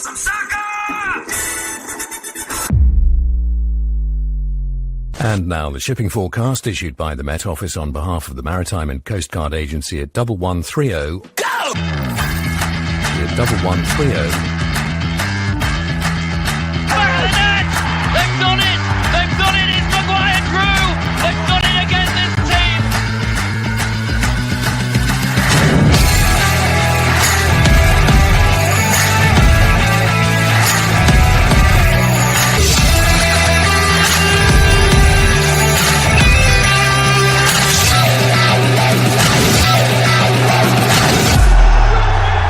some soccer! And now the shipping forecast issued by the Met Office on behalf of the Maritime and Coast Guard Agency at 1130. Go! At 1130. They've done it! They've done it! It's Maguire Crew! They've done it again, this team!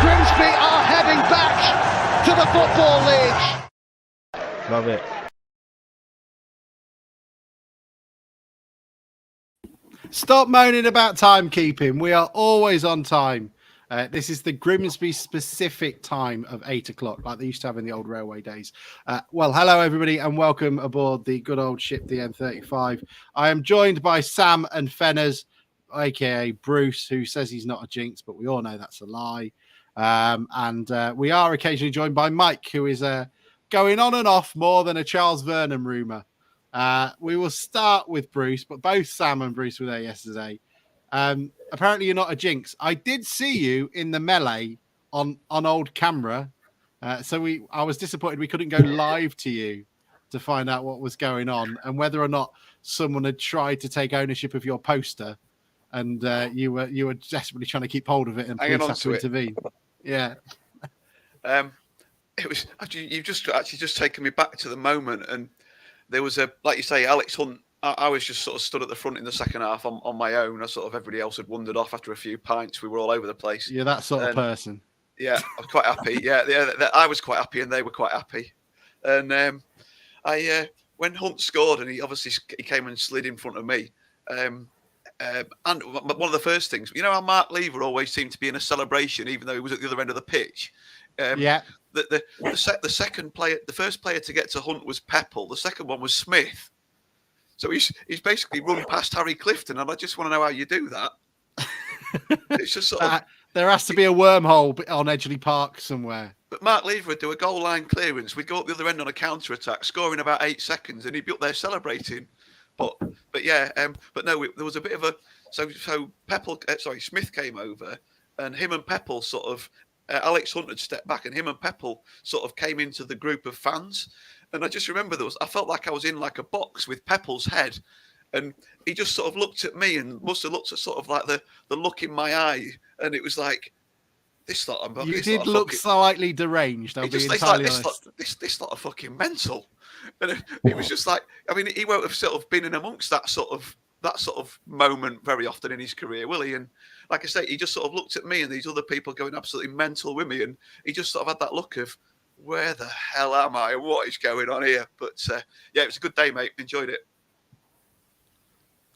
Grimsby are heading back to the Football League. Love it. Stop moaning about timekeeping. We are always on time. This is the Grimsby specific time of 8 o'clock, like they used to have in the old railway days. Well, hello, everybody, and welcome aboard the good old ship, the M35. I am joined by Sam and Fenners, aka Bruce, who says he's not a jinx, but we all know that's a lie. And we are occasionally joined by Mike, who is going on and off more than a Charles Vernon rumour. We will start with Bruce, but both Sam and Bruce were there yesterday. Apparently, you're not a jinx. I did see you in the melee on old camera, so I was disappointed we couldn't go live to you to find out what was going on and whether or not someone had tried to take ownership of your poster, and you were desperately trying to keep hold of it and police had to intervene. Yeah. It was actually you've just taken me back to the moment, and there was like you say, Alex Hunt. I was just sort of stood at the front in the second half on my own. Everybody else had wandered off after a few pints. We were all over the place. You're that sort of person. Yeah, I was quite happy. I was quite happy, and they were quite happy. And when Hunt scored, and he came and slid in front of me. And one of the first things, you know how Mark Lever always seemed to be in a celebration, even though he was at the other end of the pitch. The second player, the first player to get to Hunt was Peppel. The second one was Smith. So he's basically run past Harry Clifton, and I just want to know how you do that. It's just sort of there has to be a wormhole on Edgeley Park somewhere. But Mark Lever would do a goal line clearance. We'd go up the other end on a counter attack, scoring about 8 seconds, and he'd be up there celebrating. But no, there was a bit of a so Peppel, Smith came over, and him and Peppel sort of. Alex Hunt had stepped back, and him and Peppel sort of came into the group of fans. And I just remember I felt like I was in like a box with Peppel's head, and he just sort of looked at me and must have looked at sort of like the look in my eye, and it was like this lot. You did look slightly deranged. I'll be entirely honest. This lot of fucking mental, and it was just like he won't have sort of been in amongst that sort of moment very often in his career, will he? And like I say, he just sort of looked at me and these other people going absolutely mental with me, and he just sort of had that look of, where the hell am I? What is going on here? But it was a good day, mate. Enjoyed it.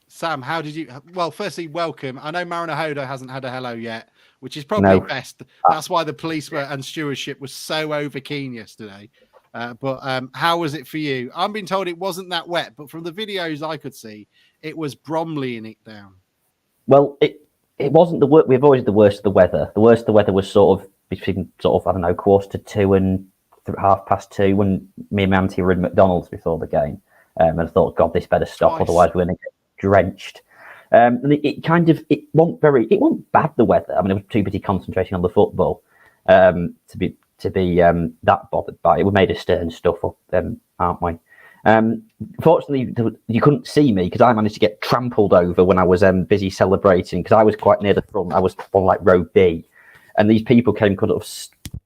Sam, how did you? Well, firstly, welcome. I know Mariner Hoda hasn't had a hello yet, which is probably best. That's why the police and stewardship was so over keen yesterday. But how was it for you? I'm being told it wasn't that wet, but from the videos I could see, it was Bromley-ing it down. Well, it wasn't the worst. We avoided the worst of the weather. The worst of the weather was sort of between 2:15 and 2:30 when me and my auntie were in McDonald's before the game. And I thought, God, this better stop, otherwise we're going to get drenched. And it wasn't bad, the weather. I mean, I was too busy concentrating on the football to be that bothered by it. We made a stern stuff up, aren't we? Fortunately, you couldn't see me because I managed to get trampled over when I was busy celebrating, because I was quite near the front. I was on like row B, and these people came kind of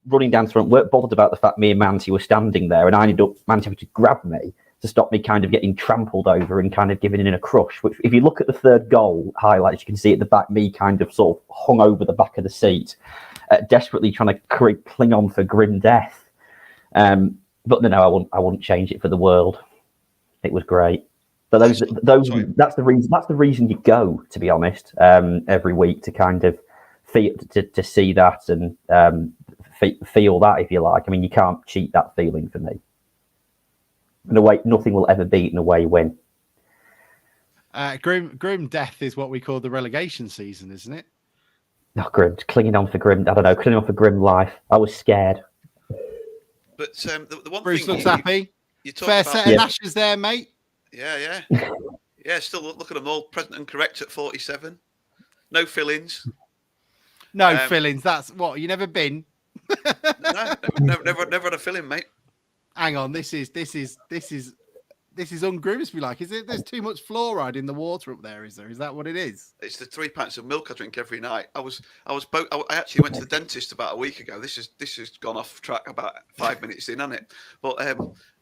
running down the front, weren't bothered about the fact me and Manti were standing there, and I ended up managing to grab me to stop me kind of getting trampled over and kind of giving in a crush. Which, if you look at the third goal highlights, you can see at the back me kind of sort of hung over the back of the seat, desperately trying to cling on for grim death. But no, I wouldn't change it for the world. It was great. But that's the reason you go, to be honest, every week, to kind of feel to see that and feel that, if you like. I mean, you can't cheat that feeling for me. In a way, nothing will ever beat an away win. Grim death is what we call the relegation season, isn't it? No, grim. Clinging on for grim. I don't know. Clinging on for grim life. I was scared. But the one Bruce thing looks happy. you talk Fair about, set of Ashes there, mate. yeah. Still look at them all present and correct at 47. No fill-ins. No fillings. That's what you never been. No, never had a fill-in, mate. Hang on, this is ungrimsby like. Is it? There's too much fluoride in the water up there. Is there? Is that what it is? It's the 3 pints of milk I drink every night. I actually went to the dentist about a week ago. This has gone off track about 5 minutes in, hasn't it? But I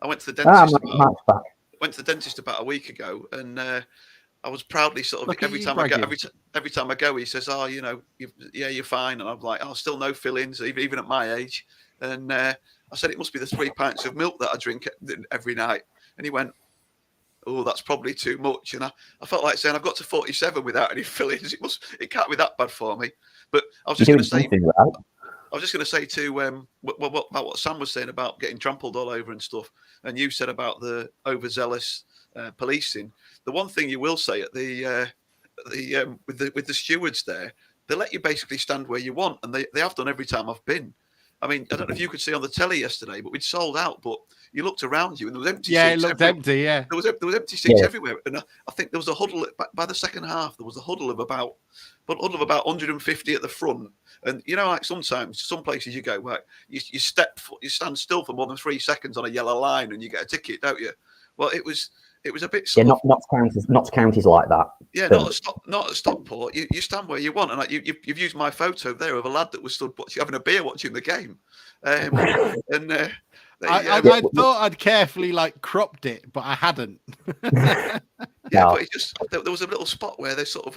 went to the dentist about a week ago, and I was proudly sort of every time I go, he says, "Oh, you're fine," and I'm like, "Oh, still no fillings, even at my age." And I said, "It must be the 3 pints of milk that I drink every night." And he went, "Oh, that's probably too much." And I felt like saying, "I've got to 47 without any fillings. It can't be that bad for me." But I was just going to say, what Sam was saying about getting trampled all over and stuff, and you said about the overzealous policing. The one thing you will say at with the stewards there, they let you basically stand where you want, and they have done every time I've been. I mean, I don't know if you could see on the telly yesterday, but we'd sold out. But you looked around you, and there was empty seats. Yeah, it looked empty. Yeah, there was empty seats everywhere, and I think there was a huddle by the second half. There was a huddle of about 150 at the front. And like sometimes some places you go, right, you stand still for more than 3 seconds on a yellow line, and you get a ticket, don't you? Well, it was a bit. Not counties like that. Yeah, not at Stockport. You stand where you want, and you've used my photo there of a lad that was stood having a beer watching the game, I thought I'd carefully cropped it, but I hadn't. But it just there was a little spot where they sort of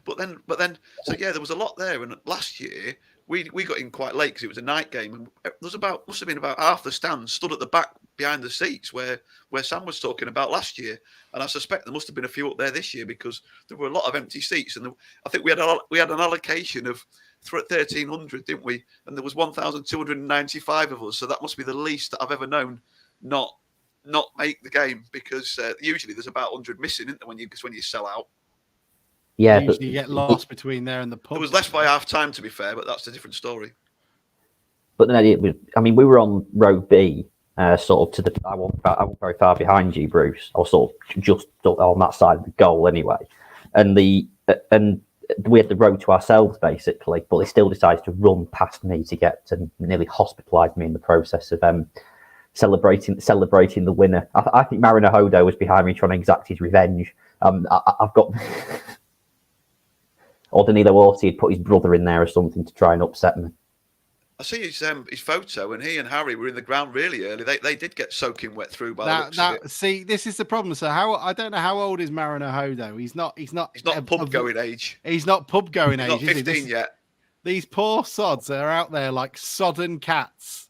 but then so there was a lot there. And last year we got in quite late because it was a night game, and there was must have been about half the stands stood at the back behind the seats where Sam was talking about last year. And I suspect there must have been a few up there this year because there were a lot of empty seats, and I think we had an allocation of 1,300, didn't we? And there was 1,295 of us, so that must be the least that I've ever known not make the game, because usually there's about 100 missing, isn't there, when you sell out? Yeah, usually you get lost between there and the pub. There was less by half time, to be fair, but that's a different story. But then we were on row B, sort of to the. I wasn't very far behind you, Bruce. I was sort of just on that side of the goal anyway, and we had the road to ourselves basically. But they still decided to run past me to get to nearly hospitalise me in the process of celebrating the winner. I think Mariner Hodo was behind me trying to exact his revenge. I've got. Or Danilo Orsi had put his brother in there or something to try and upset me. I see his photo, and he and Harry were in the ground really early. They did get soaking wet through by the looks of it. See, this is the problem. So I don't know how old is Mariner Hodo. He's not pub going age. He's not pub going age. Not 15 yet. These poor sods are out there like sodden cats,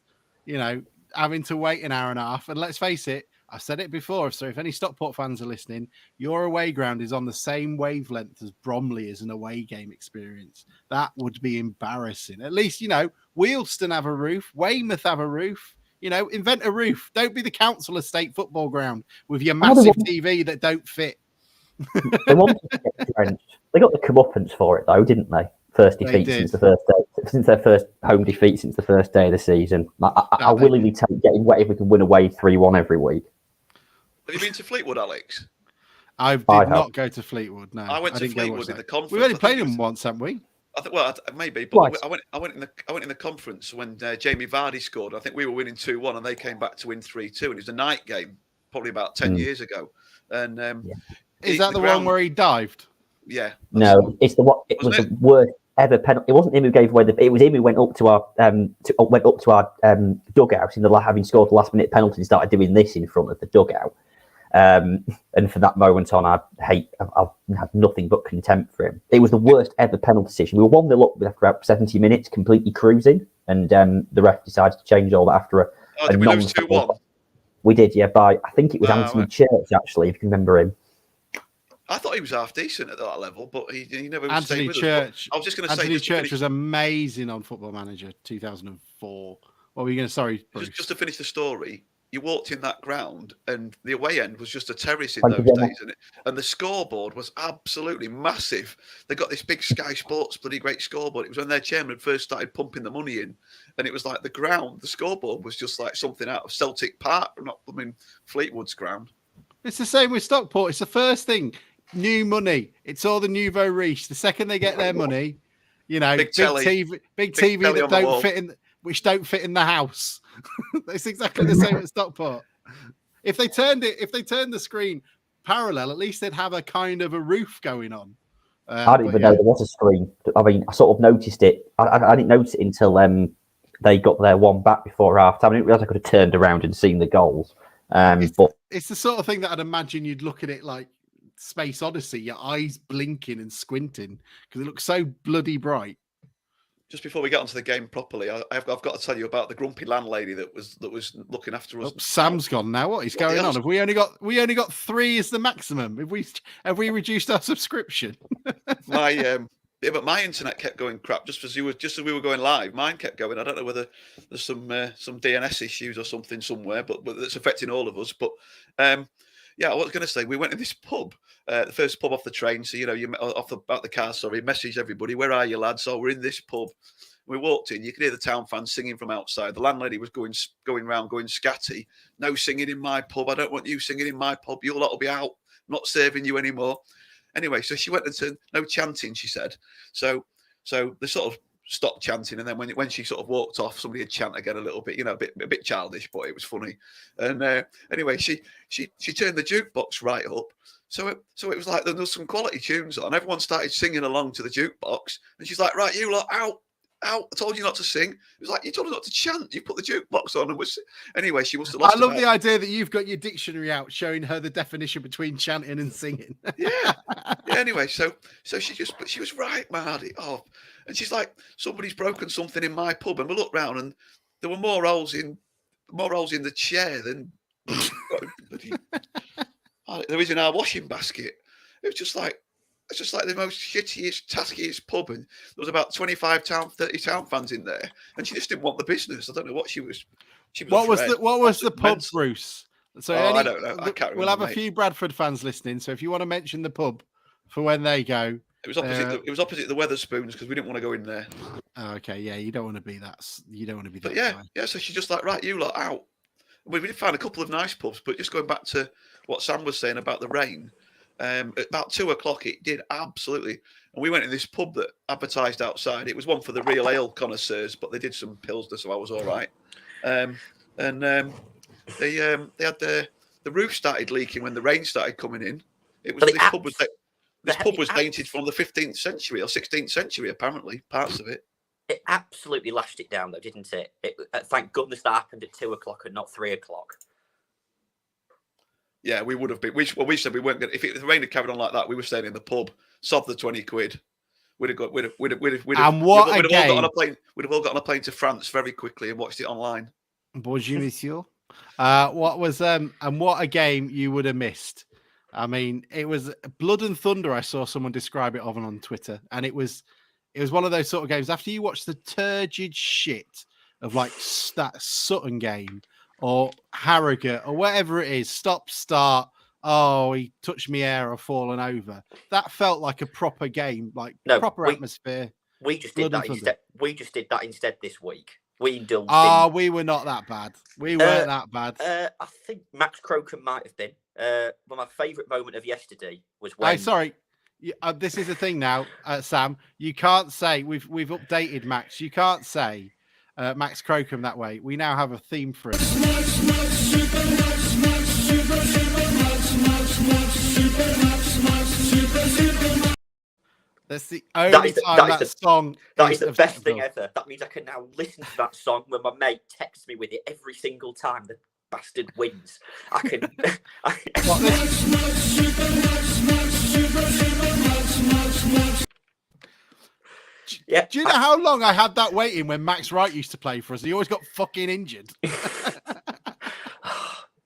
having to wait an hour and a half. And let's face it, I've said it before, so if any Stockport fans are listening, your away ground is on the same wavelength as Bromley as an away game experience. That would be embarrassing. At least, Wealdstone have a roof, Weymouth have a roof. Invent a roof. Don't be the council estate football ground with your massive TV that don't fit. They wanted to get drenched. They got the comeuppance for it, though, didn't they? First defeat since their first home defeat since the first day of the season. I'll willingly take getting wet if we can win away 3-1 every week. Have you been to Fleetwood, Alex? I did not go to Fleetwood. No, I went to Fleetwood in the conference. We've only played them once, haven't we? I think maybe, but I went in the conference when Jamie Vardy scored. I think we were winning 2-1, and they came back to win 3-2, and it was a night game, probably about 10 years ago. And is that the one where he dived? Yeah. No, it's the what. It was the worst ever penalty. It wasn't him who gave away it was him who went up to our dugout having scored the last minute penalty and started doing this in front of the dugout. And from that moment on, I've had nothing but contempt for him. It was the worst ever penalty decision. We were 1-0 up after about 70 minutes, completely cruising, and the ref decided to change all that after a. Did we lose 2-1? We did, yeah. By I think it was Anthony Church, actually, if you can remember him. I thought he was half decent at that level, but he never Anthony Church. I was just going to say Anthony Church was amazing on Football Manager 2004. What were you going to? Sorry, just to finish the story. you walked in that ground, and the away end was just a terrace in Thank those you very days, and the scoreboard was absolutely massive. They got this big Sky Sports bloody great scoreboard. It was when their chairman had first started pumping the money in, and it was like the scoreboard was just like something out of Celtic Park, not Fleetwood's ground. It's the same with Stockport. It's the first thing. New money. It's all the nouveau riche. The second they get their money, you know, Big telly. big TV telly that on the don't wall. fit in, which don't fit in the house. It's exactly the same at Stockport. If they turned the screen parallel, at least they'd have a kind of a roof going on. I didn't even know there was a screen. I mean, I sort of noticed it. I didn't notice it until they got their one back before half time. I didn't realize I could have turned around and seen the goals. But it's the sort of thing that I'd imagine you'd look at it like Space Odyssey, your eyes blinking and squinting because it looks so bloody bright. Just before we get onto the game properly, I've got to tell you about the grumpy landlady that was looking after us. Oh, Sam's gone now. What is going on? Have we only got 3 as the maximum? Have we reduced our subscription? But my internet kept going crap just as we were going live. Mine kept going. I don't know whether there's some DNS issues or something somewhere, but that's affecting all of us. But yeah, I was going to say we went in this pub, the first pub off the train. So you out the car. Sorry, messaged everybody. Where are you, lads? So we're in this pub. We walked in. You could hear the town fans singing from outside. The landlady was going round, going scatty. No singing in my pub. I don't want you singing in my pub. You lot will be out. I'm not serving you anymore. Anyway, so she went into no chanting, she said. So they sort of stopped chanting, and then when she sort of walked off, somebody had chant again a little bit, a bit childish, but it was funny. And anyway, she turned the jukebox right up. So it was like there was some quality tunes on. Everyone started singing along to the jukebox, and she's like, "Right, you lot out. I told you not to sing." It was like, you told us not to chant. You put the jukebox on, and anyway, she must have lost. I love the idea that you've got your dictionary out, showing her the definition between chanting and singing. Yeah. Anyway, so she was right, Mardy. Oh, and she's like, somebody's broken something in my pub, and we looked round, and there were more holes in the chair than there is in our washing basket. It's just like the most shittiest, taskiest pub, and there was about 25 town, 30 town fans in there, and she just didn't want the business. I don't know what she was. What was the pub, Bruce? So I don't know. I can't remember. We'll have a few Bradford fans listening, so if you want to mention the pub for when they go, it was opposite the Weatherspoons because we didn't want to go in there. Okay, yeah, you don't want to be that. You don't want to be that. But yeah. So she's just like, right, you lot out. We did find a couple of nice pubs, but just going back to what Sam was saying about the rain. At about 2:00, it did absolutely. And we went in this pub that advertised outside. It was one for the real ale connoisseurs, but they did some pilsner, so I was all right. They had the roof started leaking when the rain started coming in. This pub was dated from the 15th century or 16th century, apparently, parts of it. It absolutely lashed it down, though, didn't it? Thank goodness that happened at 2:00 and not 3:00. Yeah, we would have been. We said we weren't going. If the rain had carried on like that, we were staying in the pub. Sod the 20 quid. We'd have all got on a plane to France very quickly and watched it online. Bonjour, monsieur. What a game you would have missed. I mean, it was blood and thunder. I saw someone describe it on Twitter, and it was one of those sort of games. After you watch the turgid shit of like that Sutton game or Harrogate or whatever it is, stop, start. Oh, he touched me hair or fallen over. That felt like a proper game, proper atmosphere. We just did that instead. We just did that instead this week. We indulged. We were not that bad. We weren't that bad. I think Max Crocombe might have been. But my favourite moment of yesterday was when. Sorry, this is the thing now, Sam. You can't say we've updated Max. You can't say Max Crocombe that way. We now have a theme for it. That's the only time that song. That is the best thing ever. That means I can now listen to that song when my mate texts me with it every single time the bastard wins. I can. Yeah. Do you know how long I had that waiting when Max Wright used to play for us? He always got fucking injured.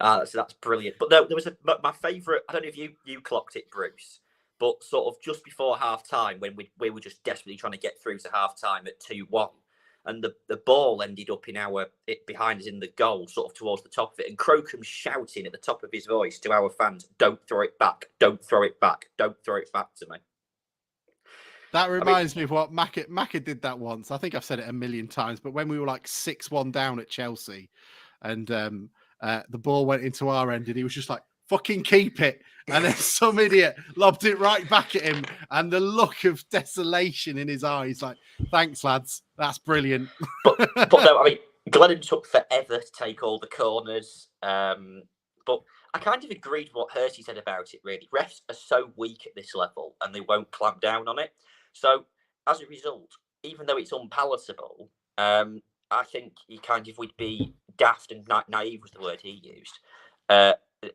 That's brilliant. But no, there was my favourite. I don't know if you clocked it, Bruce, but sort of just before half time when we were just desperately trying to get through to half time at 2-1. and the ball ended up behind us in the goal, sort of towards the top of it, and Crocombe shouting at the top of his voice to our fans, "Don't throw it back! Don't throw it back! Don't throw it back to me." That reminds me of what Macca did that once. I think I've said it a million times, but when we were like 6-1 down at Chelsea, and the ball went into our end, and he was just like, "Fucking keep it!" And then some idiot lobbed it right back at him, and the look of desolation in his eyes, like, "Thanks, lads, that's brilliant." But no, I mean, Glennon took forever to take all the corners. But I kind of agreed with what Hersey said about it, really. Refs are so weak at this level, and they won't clamp down on it. So, as a result, even though it's unpalatable, I think you kind of would be daft and naive was the word he used.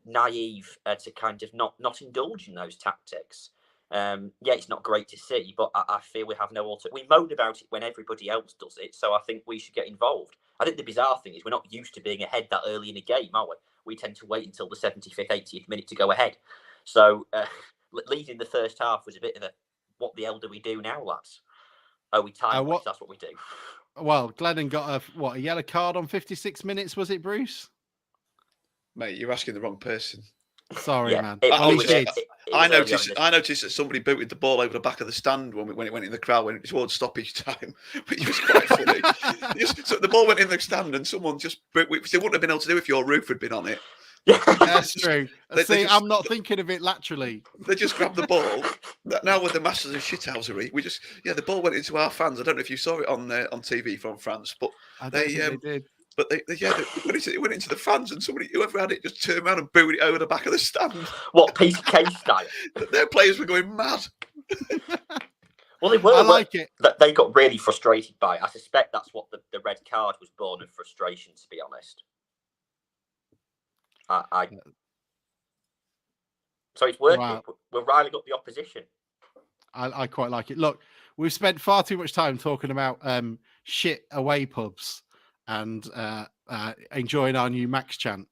Naive to kind of not indulge in those tactics. It's not great to see, but I feel we have no alternative. We moan about it when everybody else does it, so I think we should get involved. I think the bizarre thing is we're not used to being ahead that early in a game, are we? We tend to wait until the 75th, 80th minute to go ahead. So leading the first half was a bit of a, what the hell do we do now, lads? Oh, we time that's what we do. Well, Glennon got a yellow card on 56 minutes, was it, Bruce? Mate, you're asking the wrong person. Sorry, man. I noticed that somebody booted the ball over the back of the stand when it went in the crowd when it was towards stoppage time, which was quite funny. So the ball went in the stand and someone which they wouldn't have been able to do if your roof had been on it. That's true. I'm not thinking of it laterally. They just grabbed the ball. Now with the masters of shithousery, the ball went into our fans. I don't know if you saw it on TV from France, but they did. But it went into the fans, and whoever had it just turned around and booed it over the back of the stand. What, piece of cake style? Their players were going mad. Well, they were. I like it. They got really frustrated by it. I suspect that's what the red card was born of frustration, to be honest. So it's working. Wow. We're riling up the opposition. I quite like it. Look, we've spent far too much time talking about shit away pubs and enjoying our new Max chant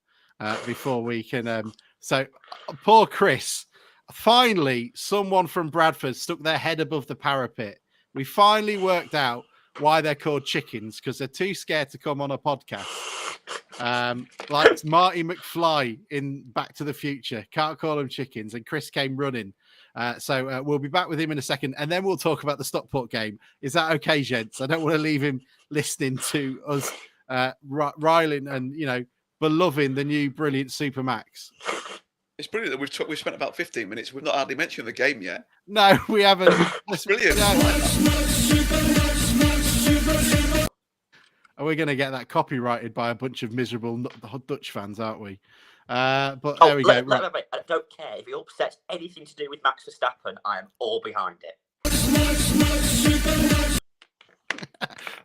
before we can. So poor Chris. Finally, someone from Bradford stuck their head above the parapet. We finally worked out why they're called chickens, because they're too scared to come on a podcast. Like Marty McFly in Back to the Future. Can't call them chickens. And Chris came running. So we'll be back with him in a second, and then we'll talk about the Stockport game. Is that okay, gents? I don't want to leave him listening to us riling and, beloving the new brilliant Super Max. It's brilliant that we've spent about 15 minutes. We've not hardly mentioned the game yet. No, we haven't. That's brilliant. Are we going to get that copyrighted by a bunch of miserable Dutch fans, aren't we? But there we go. I don't care. If it upsets anything to do with Max Verstappen, I am all behind it.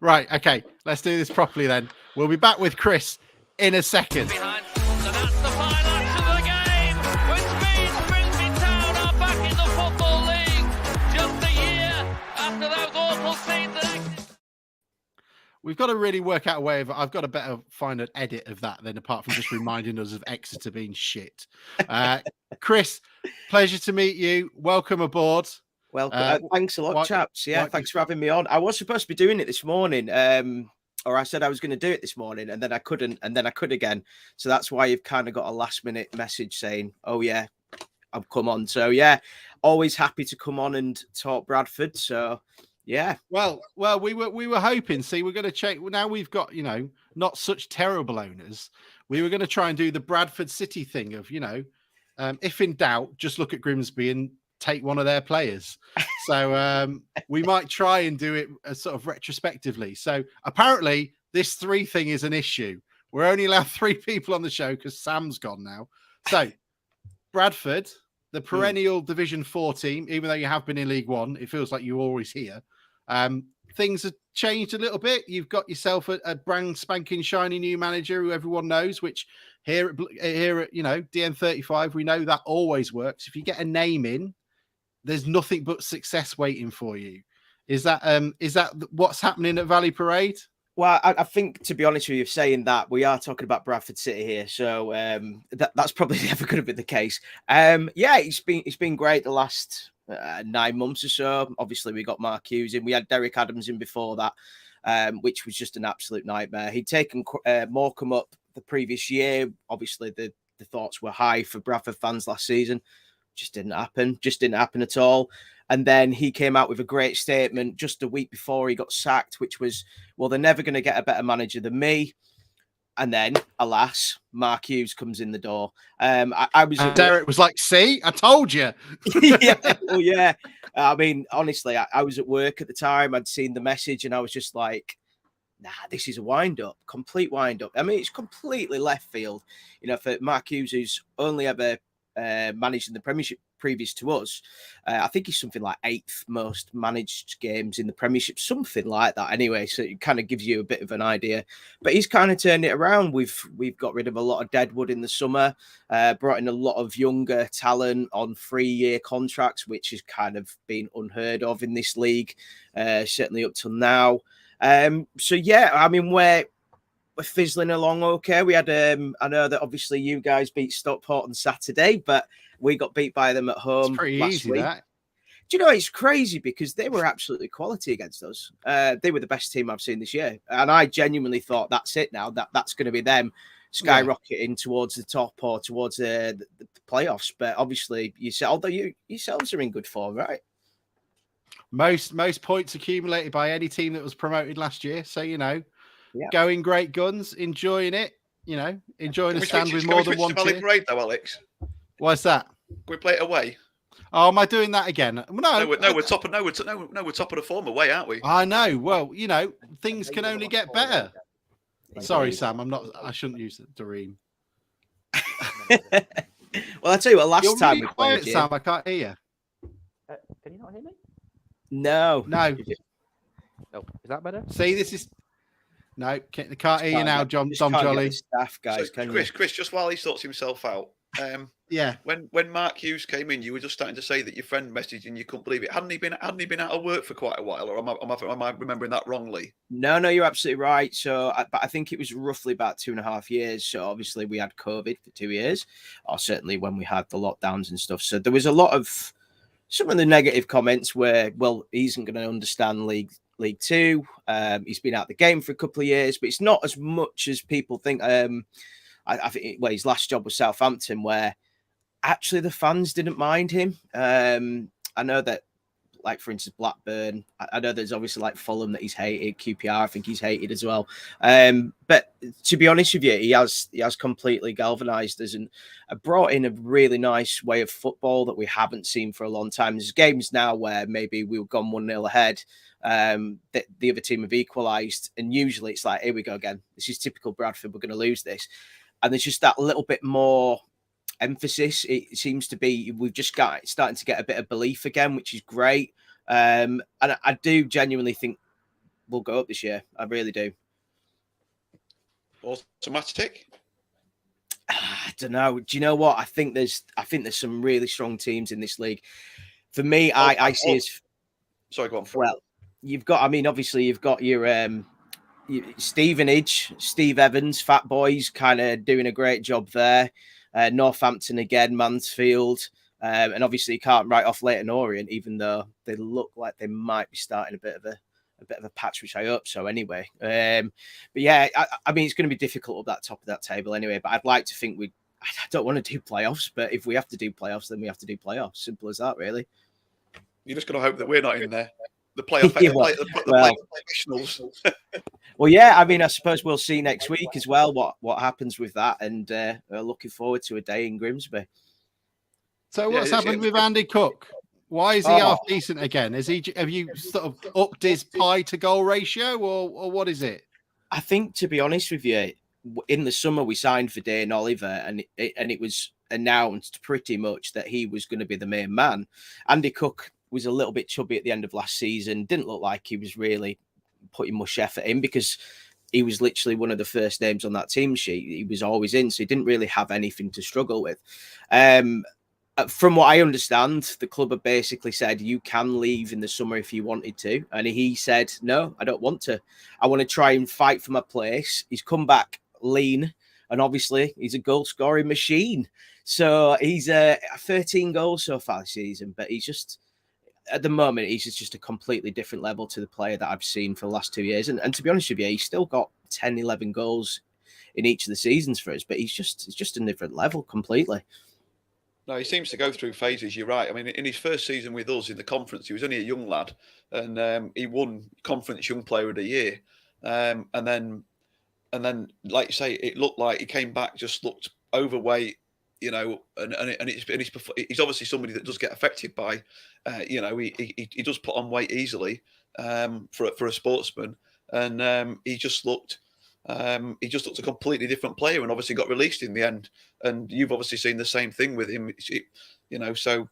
Right, okay. Let's do this properly then. We'll be back with Chris in a second. So that's the final action of the game, which means Grimsby Town are back in the Football League just a year after those awful scenes at Exeter. We've got to really work out a way of. I've got to better find an edit of that then, apart from just reminding us of Exeter being shit. Chris, pleasure to meet you. Welcome aboard. Welcome. Thanks a lot, chaps. Yeah, thanks for having me on. I was supposed to be doing it this morning, or I said I was going to do it this morning, and then I couldn't, and then I could again. So that's why you've kind of got a last-minute message saying, "Oh yeah, I've come on." So yeah, always happy to come on and talk Bradford. So. Yeah. Well, we were hoping. See, we're going to check. Now we've got, not such terrible owners. We were going to try and do the Bradford City thing of, if in doubt, just look at Grimsby and take one of their players. So we might try and do it sort of retrospectively. So apparently this 3 thing is an issue. We're only allowed 3 people on the show because Sam's gone now. So Bradford, the perennial Division 4 team, even though you have been in League 1, it feels like you're always here. Things have changed a little bit. You've got yourself a brand spanking shiny new manager who everyone knows, which here at DN35, we know that always works. If you get a name in, there's nothing but success waiting for you. Is that what's happening at Valley Parade? Well, I think, to be honest with you, saying that, we are talking about Bradford City here, so that's probably never going to be the case. It's been great the last 9 months or so. Obviously, we got Mark Hughes in. We had Derek Adams in before that. which was just an absolute nightmare. He'd taken Morecambe up the previous year. Obviously, the thoughts were high for Bradford fans last season. Just didn't happen at all. And then he came out with a great statement just a week before he got sacked, which was, well, they're never going to get a better manager than me. And then, alas, Mark Hughes comes in the door. I was. Derek was like, "See, I told you." Yeah, well, yeah. I mean, honestly, I was at work at the time. I'd seen the message, and I was just like, "Nah, this is a wind-up, complete wind-up." I mean, it's completely left field, for Mark Hughes, who's only ever managed in the Premiership previous to us. I think he's something like 8th most managed games in the Premiership, something like that. Anyway, so it kind of gives you a bit of an idea. But he's kind of turned it around. We've got rid of a lot of deadwood in the summer, brought in a lot of younger talent on 3-year contracts, which has kind of been unheard of in this league, certainly up till now. So yeah, I mean, we're fizzling along okay. We had I know that obviously you guys beat Stockport on Saturday, but we got beat by them at home. It's pretty last easy, week. that. Do you know, it's crazy because they were absolutely quality against us. They were the best team I've seen this year, and I genuinely thought that's it now. That's going to be them skyrocketing towards the top or towards the playoffs. But obviously, although you yourselves are in good form, right? Most points accumulated by any team that was promoted last year. So going great guns, enjoying it. Enjoying a stand with more than one team. Parade though, Alex. Why's that? Can we play it away? Oh, am I doing that again? No, we're top of the form away, aren't we? I know. Well, things can only get better. Sorry, Sam. I shouldn't use the dream. Well, I tell you what. Last time we played, Sam, I can't hear you. Can you not hear me? No. Oh, is that better? See, this is. No, can't hear you now, Dom Jolly. Staff guys, so, Chris, just while he sorts himself out. Yeah. When Mark Hughes came in, you were just starting to say that your friend messaged and you couldn't believe it. Hadn't he been out of work for quite a while, or am I remembering that wrongly? No, you're absolutely right. So, but I think it was roughly about 2.5 years. So obviously we had COVID for 2 years, or certainly when we had the lockdowns and stuff. So there was a lot of some of the negative comments where, well, he isn't going to understand League Two. He's been out of the game for a couple of years, but it's not as much as people think. I think his last job was Southampton, where actually the fans didn't mind him. I know that, like, for instance, Blackburn, I know there's obviously like Fulham that he's hated, QPR, I think he's hated as well. But to be honest with you, he has completely galvanised us and brought in a really nice way of football that we haven't seen for a long time. There's games now where maybe we've gone 1-0 ahead, the other team have equalised, and usually it's like, here we go again. This is typical Bradford, we're going to lose this. And there's just that little bit more emphasis. It seems to be we've just starting to get a bit of belief again, which is great. And I do genuinely think we'll go up this year. I really do. Automatic? I don't know. Do you know what? I think there's some really strong teams in this league. For me, I see as. Sorry, go on. Well, obviously you've got your Stevenage, Steve Evans, Fat Boys, kind of doing a great job there. Northampton again, Mansfield, and obviously you can't write off Leyton Orient, even though they look like they might be starting a bit of a patch, which I hope so anyway. But yeah, I mean, it's going to be difficult at that top of that table anyway. But I'd like to think I don't want to do playoffs, but if we have to do playoffs, then we have to do playoffs. Simple as that, really. You're just going to hope that we're not in there. The playoff professionals. Well, yeah, I mean, I suppose we'll see next week as well what happens with that, and looking forward to a day in Grimsby. So what's happened with Andy Cook? Why is he half decent again? Have you sort of upped his pie to goal ratio, or what is it? I think, to be honest with you, in the summer we signed for Dane Oliver, and it was announced pretty much that he was going to be the main man. Andy Cook was a little bit chubby at the end of last season. Didn't look like he was really putting much effort in because he was literally one of the first names on that team sheet. He was always in, so he didn't really have anything to struggle with. From what I understand, the club have basically said you can leave in the summer if you wanted to. And he said, no, I don't want to. I want to try and fight for my place. He's come back lean, and obviously he's a goal scoring machine. So he's 13 goals so far this season, but he's just, at the moment, he's just a completely different level to the player that I've seen for the last 2 years. And to be honest with you, he's still got 10, 11 goals in each of the seasons for us, but he's just a different level completely. No, he seems to go through phases. You're right. I mean, in his first season with us in the conference, he was only a young lad, and he won Conference Young Player of the Year. And then, like you say, it looked like he came back, just looked overweight, you know, and he's obviously somebody that does get affected by, you know, he does put on weight easily for a sportsman, and he just looked a completely different player, and obviously got released in the end. And you've obviously seen the same thing with him, you know. So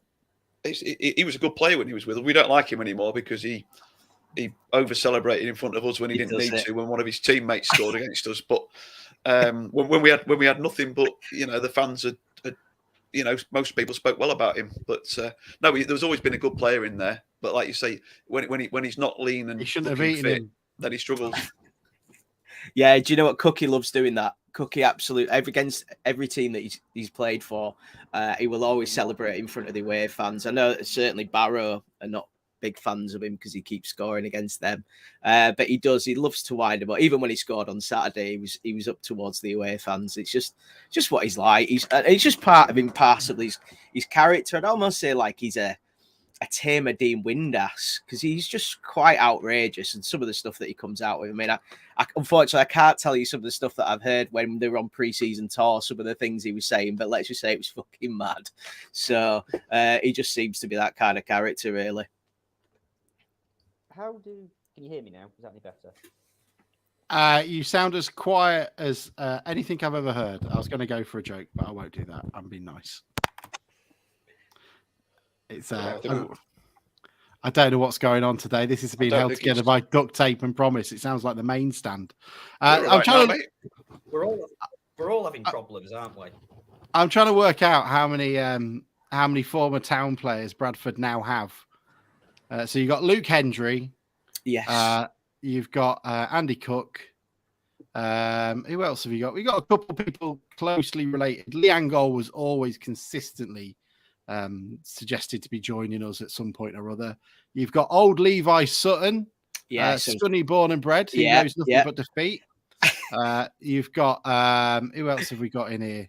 he was a good player when he was with us. We don't like him anymore because he over celebrated in front of us when he didn't need to, when one of his teammates scored against us. But when we had nothing but, you know, the fans had, you know, most people spoke well about him. But no, there's always been a good player in there. But like you say, when he's not lean and he shouldn't have eaten him, then he struggles. Yeah, do you know what? Cookie loves doing that. Cookie against every team that he's played for, he will always celebrate in front of the away fans. I know certainly Barrow are not big fans of him because he keeps scoring against them, but he loves to wind him up. Even when he scored on Saturday, he was up towards the away fans. It's just what he's like. It's just part of him, passively his character. I'd almost say like he's a tamer Dean Windass, because he's just quite outrageous, and some of the stuff that he comes out with. I mean, I unfortunately I can't tell you some of the stuff that I've heard when they were on pre-season tour, some of the things he was saying, but let's just say it was fucking mad. So he just seems to be that kind of character, really. Can you hear me now? Is that any better? You sound as quiet as anything I've ever heard. I was going to go for a joke, but I won't do that. I'm being nice. It's I don't know what's going on today. This is being held together by duct tape and promise. It sounds like the main stand. I'm trying to. We're all having problems, aren't we? I'm trying to work out how many former Town players Bradford now have. So you've got Luke Hendry. Yes. You've got Andy Cook. Who else have you got? We've got a couple of people closely related. Lee Angol was always consistently suggested to be joining us at some point or other. You've got old Levi Sutton. Scunny born and bred. He knows nothing but defeat. You've got who else have we got in here?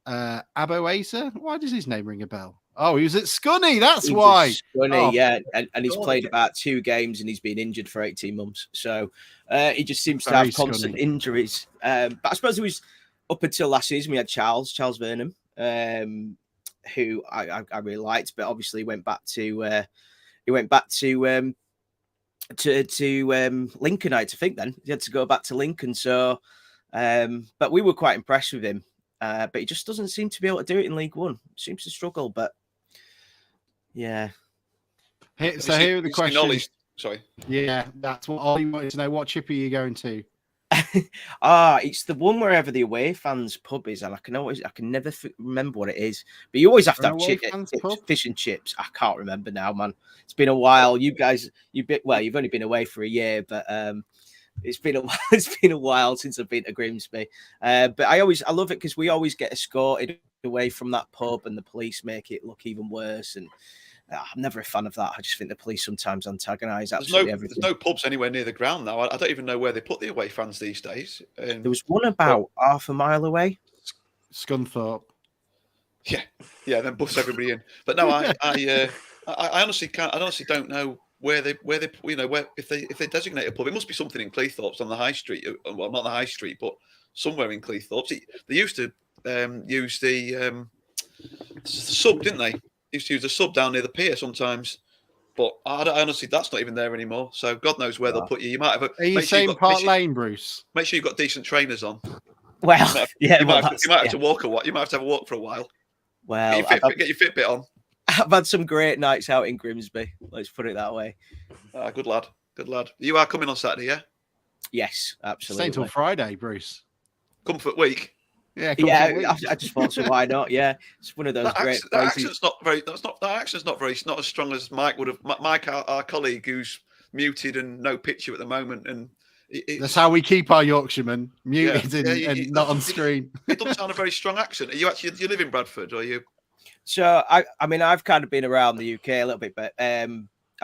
Aboasa. Why does his name ring a bell? Oh, he was at Scunny. That's why. Scunny, and he's played about 2 games and he's been injured for 18 months. So he just seems to have constant injuries. But I suppose it was up until last season we had Charles Vernon, who I really liked, but obviously went back to Lincoln. I think then he had to go back to Lincoln. So, but we were quite impressed with him. But he just doesn't seem to be able to do it in League One. Seems to struggle, but yeah. So here are the questions. Sorry. Yeah, that's what Ollie wanted to know. What chip are you going to? It's the one wherever the away fans pub is, and I can never remember what it is. But you always have to have fish and chips. I can't remember now, man. It's been a while. You guys, you've only been away for a year, but it's been a while. It's been a while since I've been to Grimsby. But I love it because we always get escorted away from that pub, and the police make it look even worse. And I'm never a fan of that. I just think the police sometimes antagonise absolutely everything. There's no pubs anywhere near the ground now. I don't even know where they put the away fans these days. There was one about half a mile away. Scunthorpe. Yeah, then bus everybody in. But no, I honestly can't. I honestly don't know where they if they designate a pub, it must be something in Cleethorpes on the high street. Well, not the high street, but somewhere in Cleethorpes. They used to use the sub, didn't they? Used to use a sub down near the pier sometimes, but I honestly, that's not even there anymore. So God knows where they'll put you. You might have. Are you saying Park Lane, Bruce? Make sure you've got decent trainers on. Well, you might have to walk a while. You might have to have a walk for a while. Well, get your Fitbit on. I've had some great nights out in Grimsby. Let's put it that way. Good lad. You are coming on Saturday, yeah? Yes, absolutely. Stay until Friday, Bruce. Comfort week. Yeah, I just thought so. Why not? Yeah, it's one of those great. That accent's not very. Not as strong as Mike would have. Mike, our colleague, who's muted and no picture at the moment, and that's how we keep our Yorkshiremen muted and not on screen. It doesn't sound a very strong accent. Are you actually? Do you live in Bradford, or are you? So I mean, I've kind of been around the UK a little bit, but I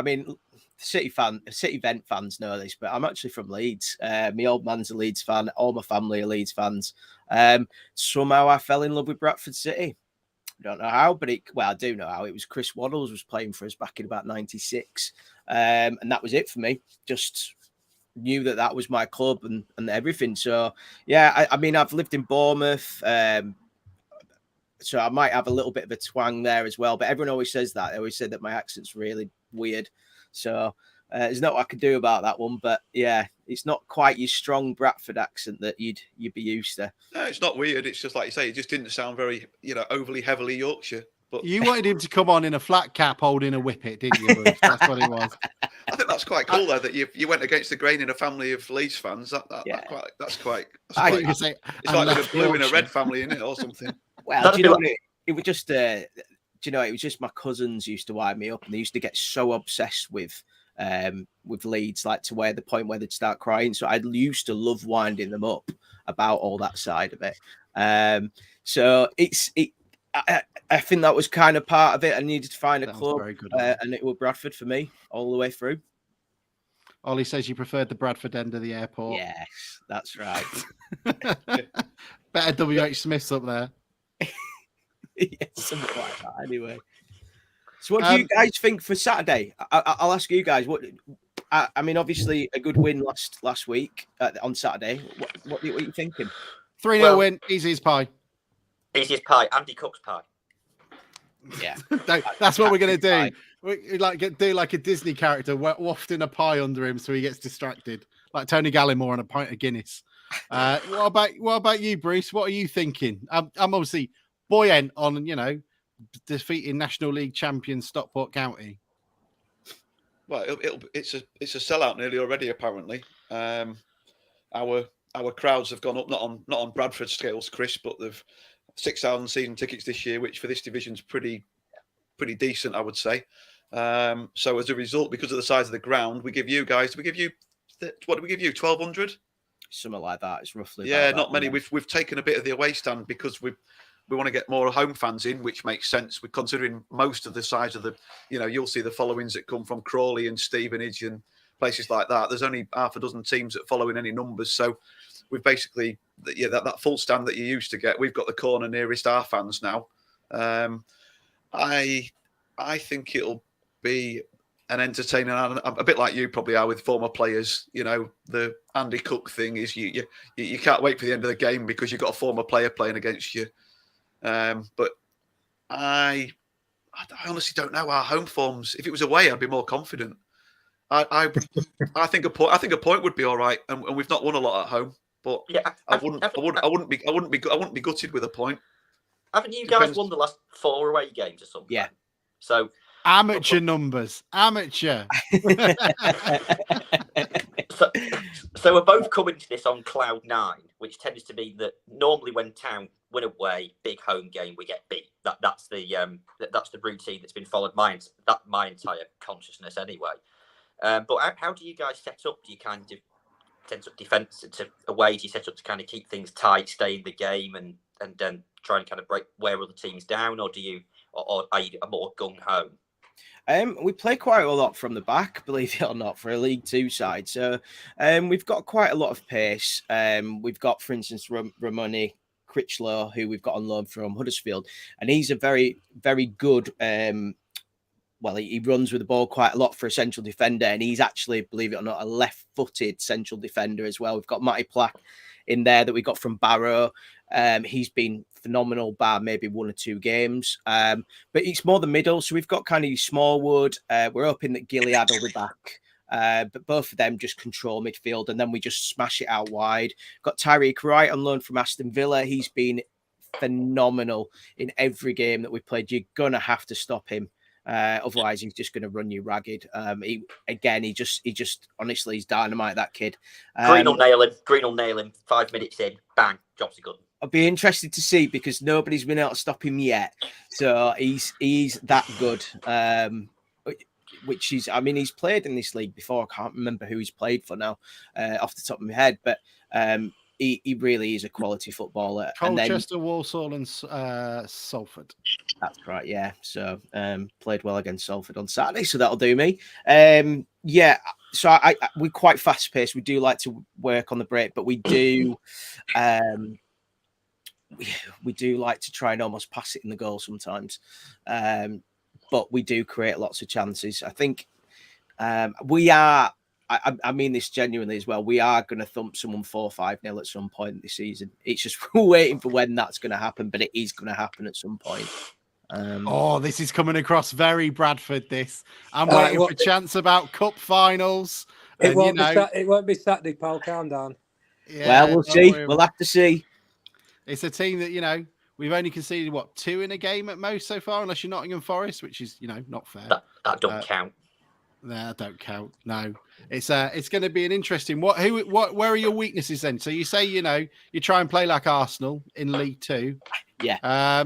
mean, City Vent fans know this, but I'm actually from Leeds. My old man's a Leeds fan. All my family are Leeds fans. Somehow I fell in love with Bradford City. I don't know how, but I do know how. It was Chris Waddles was playing for us back in about '96, and that was it for me. Just knew that was my club and everything. So yeah, I mean, I've lived in Bournemouth. So I might have a little bit of a twang there as well. But everyone always says that. They always say that my accent's really weird. So there's not what I could do about that one. But yeah, it's not quite your strong Bradford accent that you'd be used to. No, it's not weird. It's just like you say, it just didn't sound very, overly heavily Yorkshire. But you wanted him to come on in a flat cap holding a whippet, didn't you, Bruce? That's what it was. I think that's quite cool, though, that you went against the grain in a family of Leeds fans. That's quite. It's like with a blue and a red family in it or something. Well, do you know what it was just? It was just my cousins used to wind me up, and they used to get so obsessed with Leeds, like to the point where they'd start crying. So I used to love winding them up about all that side of it. So I think that was kind of part of it. I needed to find a club, and it was Bradford for me all the way through. Ollie says you preferred the Bradford end of the airport. Yes, that's right. Better WH Smiths up there. Yeah, something like that. Anyway, so what do you guys think for Saturday? I'll ask you guys. What I mean, obviously a good win last week on Saturday. What are you thinking? 3-0 win, easy as pie. Easy as pie. Andy Cook's pie. Yeah, that's what we're gonna do. We do like a Disney character wafting a pie under him so he gets distracted, like Tony Gallimore on a pint of Guinness. What about you, Bruce? What are you thinking? I'm obviously buoyant on defeating National League champion Stockport County. Well, it's a sellout nearly already. Apparently, our crowds have gone up, not on Bradford scales, Chris, but they've 6,000 season tickets this year, which for this division's pretty decent, I would say. So as a result, because of the size of the ground, we give you guys. What do we give you? 1,200. Something like that. It's roughly. Yeah, not many. We've taken a bit of the away stand because we want to get more home fans in, which makes sense. We're considering most of the size of the, you'll see the followings that come from Crawley and Stevenage and places like that. There's only half a dozen teams that follow in any numbers. So we've basically, that full stand that you used to get, we've got the corner nearest our fans now. I think it'll be an entertaining, a bit like you probably are with former players. The Andy Cook thing is you can't wait for the end of the game because you've got a former player playing against you. But I honestly don't know our home forms. If it was away, I'd be more confident. I think a point would be all right, and we've not won a lot at home. But yeah, I wouldn't be gutted with a point. Haven't you guys won the last 4 away games or something? Yeah. So amateur numbers, amateur. So we're both coming to this on cloud 9, which tends to be that normally when town win away, big home game, we get beat. That's the routine that's been followed my entire consciousness anyway. But how do you guys set up? Do you kind of set up defence to away? Do you set up to kind of keep things tight, stay in the game, and then try and kind of wear other teams down, or are you more gung ho? We play quite a lot from the back, believe it or not, for a League Two side. So we've got quite a lot of pace. We've got, for instance, Ramoni Critchlow, who we've got on loan from Huddersfield, and he's a very, very good. He runs with the ball quite a lot for a central defender, and he's actually, believe it or not, a left-footed central defender as well. We've got Matty Plack in there that we got from Barrow. He's been phenomenal, bar maybe 1 or 2 games. But it's more the middle. So we've got kind of Smallwood. We're hoping that Gilead will be back. But both of them just control midfield, and then we just smash it out wide. Got Tyreek Wright on loan from Aston Villa. He's been phenomenal in every game that we've played. You're going to have to stop him. Otherwise, he's just going to run you ragged. He just honestly, he's dynamite, that kid. Green will nail him. 5 minutes in, bang, drops a gun. I'll be interested to see because nobody's been able to stop him yet. So he's that good. Which is, I mean, he's played in this league before. I can't remember who he's played for now, off the top of my head. But he really is a quality footballer. Colchester, Walsall, and Salford. That's right, yeah. So played well against Salford on Saturday, so that'll do me. So we're quite fast paced. We do like to work on the break, but we do we do like to try and almost pass it in the goal sometimes. But we do create lots of chances. I think we are. I mean this genuinely as well. We are going to thump someone 4-5-0 at some point this season. It's just we're waiting for when that's going to happen, but it is going to happen at some point. This is coming across very Bradford. I'm waiting for chance about cup finals. It won't be Saturday, pal. Calm down. Yeah, well, we'll see. We'll have to see. It's a team that we've only conceded 2 in a game at most so far, unless you're Nottingham Forest, which is not fair. That don't count. That don't count. No, it's going to be an interesting. Where are your weaknesses then? So you say you try and play like Arsenal in League Two. Yeah.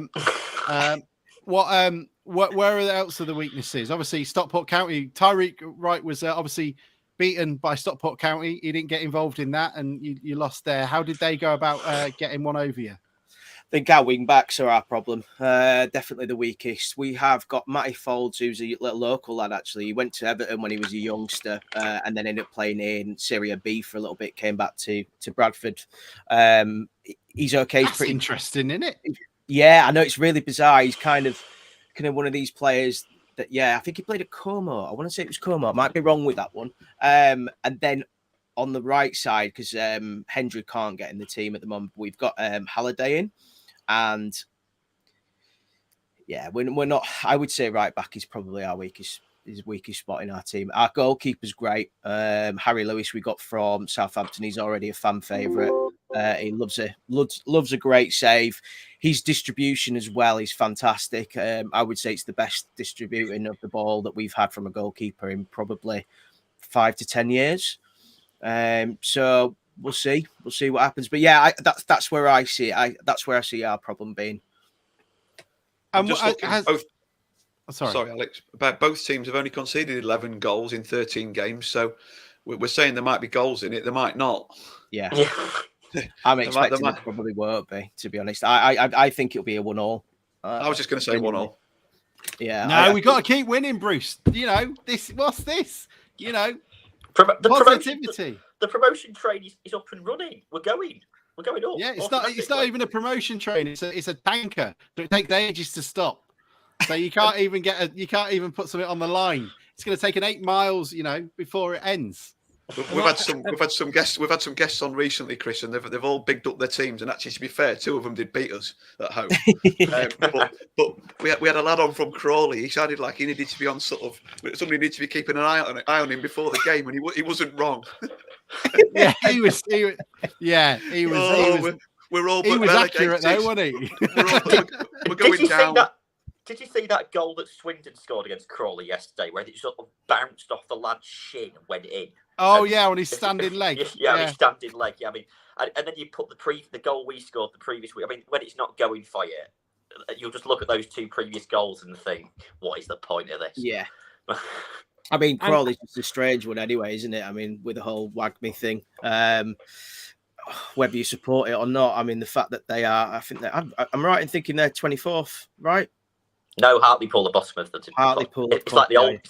Where else are the weaknesses? Obviously, Stockport County. Tyreek Wright was obviously beaten by Stockport County. He didn't get involved in that, and you lost there. How did they go about getting one over you? I think our wing backs are our problem. Definitely the weakest. We have got Matty Folds, who's a little local lad, actually. He went to Everton when he was a youngster and then ended up playing in Serie B for a little bit, came back to Bradford. He's okay. That's pretty interesting, isn't it? Yeah, I know. It's really bizarre. He's kind of one of these players that, I think he played at Como. I want to say it was Como. I might be wrong with that one. And then on the right side, because Hendry can't get in the team at the moment, we've got Halliday in. And we're not. I would say right back is probably our weakest spot in our team. Our goalkeeper's great. Harry Lewis we got from Southampton. He's already a fan favourite. He loves a great save. His distribution as well is fantastic. I would say it's the best distributing of the ball that we've had from a goalkeeper in probably 5 to 10 years. So. We'll see what happens. But that's where I see it. That's where I see our problem being. Sorry, Alex. About both teams have only conceded 11 goals in 13 games. So we're saying there might be goals in it. There might not. Yeah. I'm expecting it probably won't be. To be honest, I think it'll be a 1-1. I was just going to say 1-1. Yeah. No, we got to keep winning, Bruce. What's this? Positivity. The promotion train is up and running. We're going up. Yeah, it's not even a promotion train. It's a tanker. So it takes ages to stop. So you can't even put something on the line. It's going to take 8 miles, before it ends. We've had some guests on recently, Chris, and they've all bigged up their teams. And actually, to be fair, 2 of them did beat us at home. But we had a lad on from Crawley. He sounded like he needed to be on somebody needed to be keeping an eye on him before the game, and he wasn't wrong. Yeah, he was. We're all. He was accurate though, wasn't he? We're going down. Did you see that goal that Swindon scored against Crawley yesterday, where it sort of bounced off the lad's shin and went in? Oh, on his standing leg. On his standing leg. Yeah, I mean, and then you put the goal we scored the previous week. I mean, when it's not going for you, you'll just look at those 2 previous goals and think, what is the point of this? Yeah. I mean, Crawley's just a strange one anyway, isn't it? I mean, with the whole Wagme thing. Whether you support it or not, I mean, the fact that they are, I think that I'm right in thinking they're 24th, right? No, Hartlepool, the bottom of the team. Hartlepool. It's like the old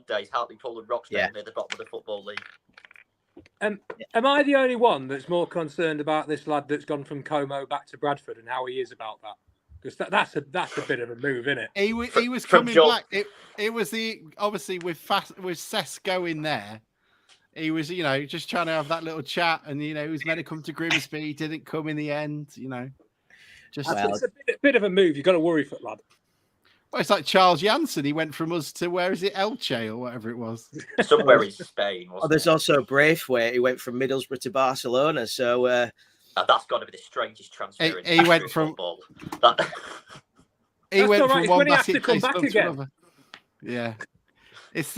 days. Hartlepool and Rochdale near the bottom of the football league. Am I the only one that's more concerned about this lad that's gone from Como back to Bradford and how he is about that? Because that's a bit of a move, isn't it? He was coming back. It was obviously with Cesc going there. He was just trying to have that little chat, and he was meant to come to Grimsby. He didn't come in the end. It's a bit of a move. You've got to worry for lad. Well, it's like Charles Janssen. He went from us to where is it, Elche or whatever it was. Somewhere in Spain. There's also Braithwaite. He went from Middlesbrough to Barcelona. So that's got to be the strangest transfer. He went from football. He went from one basket case to another. Yeah. It's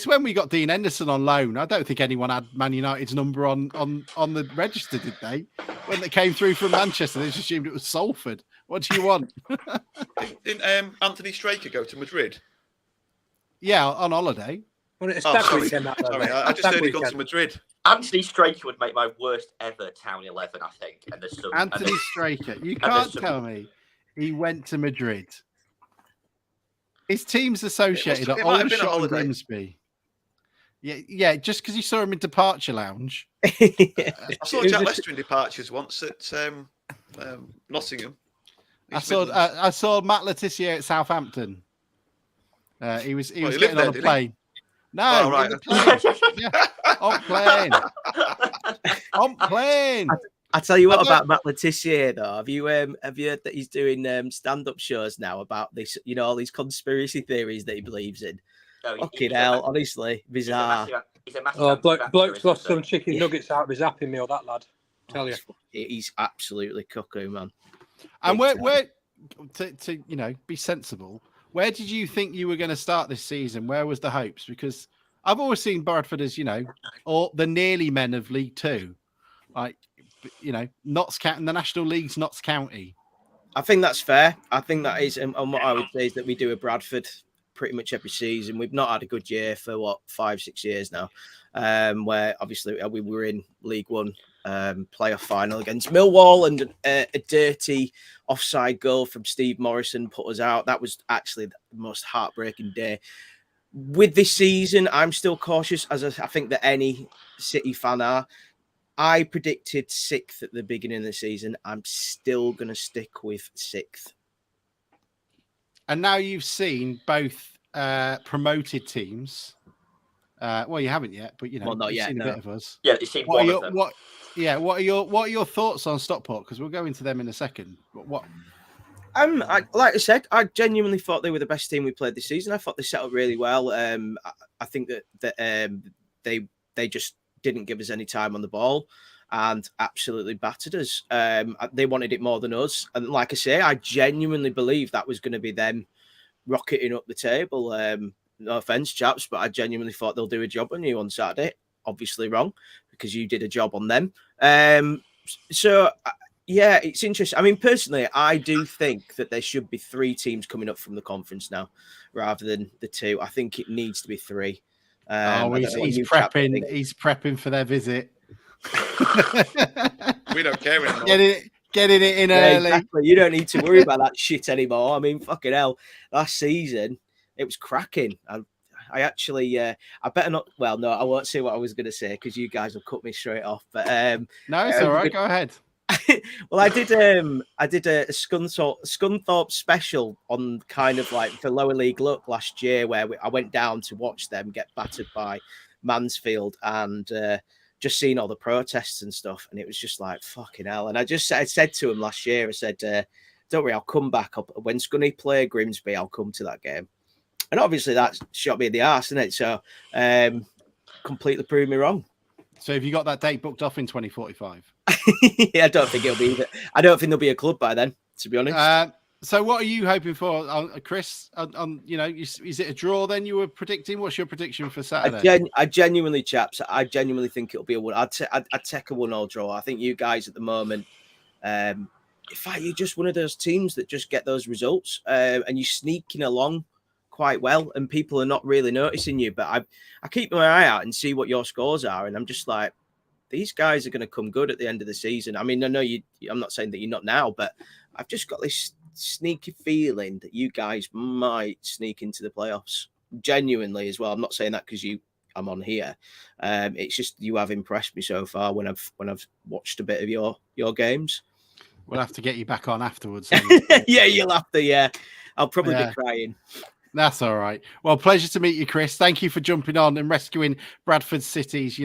when we got Dean Henderson on loan. I don't think anyone had Man United's number on the register, did they? When they came through from Manchester, they just assumed it was Salford. What do you want? Didn't Anthony Straker go to Madrid? Yeah, on holiday. Well, it's Oh, stag sorry. weekend, that, though, Sorry, mate. I just Stag heard he gone weekend. to Madrid. Anthony Straker would make my worst ever Town 11, I think. And there's some Anthony Straker. You there's can't some- tell me he went to Madrid. His team's associated at it might have been a Aldershot and holiday. Grimsby. Yeah, just because you saw him in Departure Lounge. I saw It was Jack a- Lester in Departures once at Nottingham. I East saw Midlands. Matt Letizia at Southampton. He was Well, he getting lived there, on a did he? plane. No, Oh, right. in the plane. Yeah, on plane. On plane. I tell you what I don't- about Matt Letizia though. Have you heard that he's doing stand-up shows now about this? You know, all these conspiracy theories that he believes in. No, Fucking hell, honestly, bizarre. He's a massive Oh, anti-vaxxer, bloke's isn't lost he? some chicken nuggets out of his Happy Meal, that lad. Tell you. He's absolutely cuckoo, man. And Big where to be sensible, where did you think you were going to start this season? Where was the hopes? Because I've always seen Bradford as, or the nearly men of League Two. Like, Notts County, the National League's Notts County. I think that's fair. I think that is, and what I would say is that we do a Bradford pretty much every season. We've not had a good year for 5-6 years now, where obviously we were in League One playoff final against Millwall, and a dirty offside goal from Steve Morrison put us out. That was actually the most heartbreaking day. With this season, I'm still cautious, as I think that any City fan are. I predicted 6th at the beginning of the season. I'm still going to stick with 6th. And now you've seen both promoted teams. Well, you haven't yet, but Well, not you've yet, seen no. a bit of us. Yeah, you've seen What one are of them. what are your thoughts on Stockport? Because we'll go into them in a second. What? Like I said, I genuinely thought they were the best team we played this season. I thought they set up really well. I think that they just didn't give us any time on the ball and absolutely battered us. They wanted it more than us. And like I say, I genuinely believe that was going to be them rocketing up the table. No offense, chaps, but I genuinely thought they'll do a job on you on Saturday. Obviously wrong, because you did a job on them. Yeah, it's interesting. I mean, personally, I do think that there should be 3 teams coming up from the conference now, rather than the 2. I think it needs to be 3. He's prepping. He's prepping for their visit. We don't care anymore. Getting it in Yeah, early. exactly. You don't need to worry about that shit anymore. I mean, fucking hell. Last season, it was cracking. I actually, I better not. Well, no, I won't say what I was going to say because you guys will cut me straight off. But No, it's all right. Go ahead. Well, I did a Scunthorpe special on kind of like the lower league look last year, where I went down to watch them get battered by Mansfield and just seeing all the protests and stuff, and it was just like fucking hell. And I said to him last year, I said, "Don't worry, I'll come back when Scunny play Grimsby. I'll come to that game." And obviously that shot me in the arse, isn't it? So completely proved me wrong. So have you got that date booked off in 2045? Yeah, I don't think it'll be. I don't think there'll be a club by then, to be honest. So what are you hoping for, Chris? Is it a draw then you were predicting? What's your prediction for Saturday? I genuinely, chaps, I genuinely think it'll be a one. I'd take a 1-1 draw. I think you guys at the moment, in fact, you're just one of those teams that just get those results, and you're sneaking along quite well, and people are not really noticing you. But I keep my eye out and see what your scores are, and I'm just like, these guys are going to come good at the end of the season. I mean, I know you. I'm not saying that you're not now, but I've just got this sneaky feeling that you guys might sneak into the playoffs. Genuinely as well. I'm not saying that because I'm on here. It's just you have impressed me so far when I've watched a bit of your games. We'll have to get you back on afterwards. Yeah, you'll have to. Yeah, I'll probably be crying. That's all right. Well, pleasure to meet you, Chris. Thank you for jumping on and rescuing Bradford City's,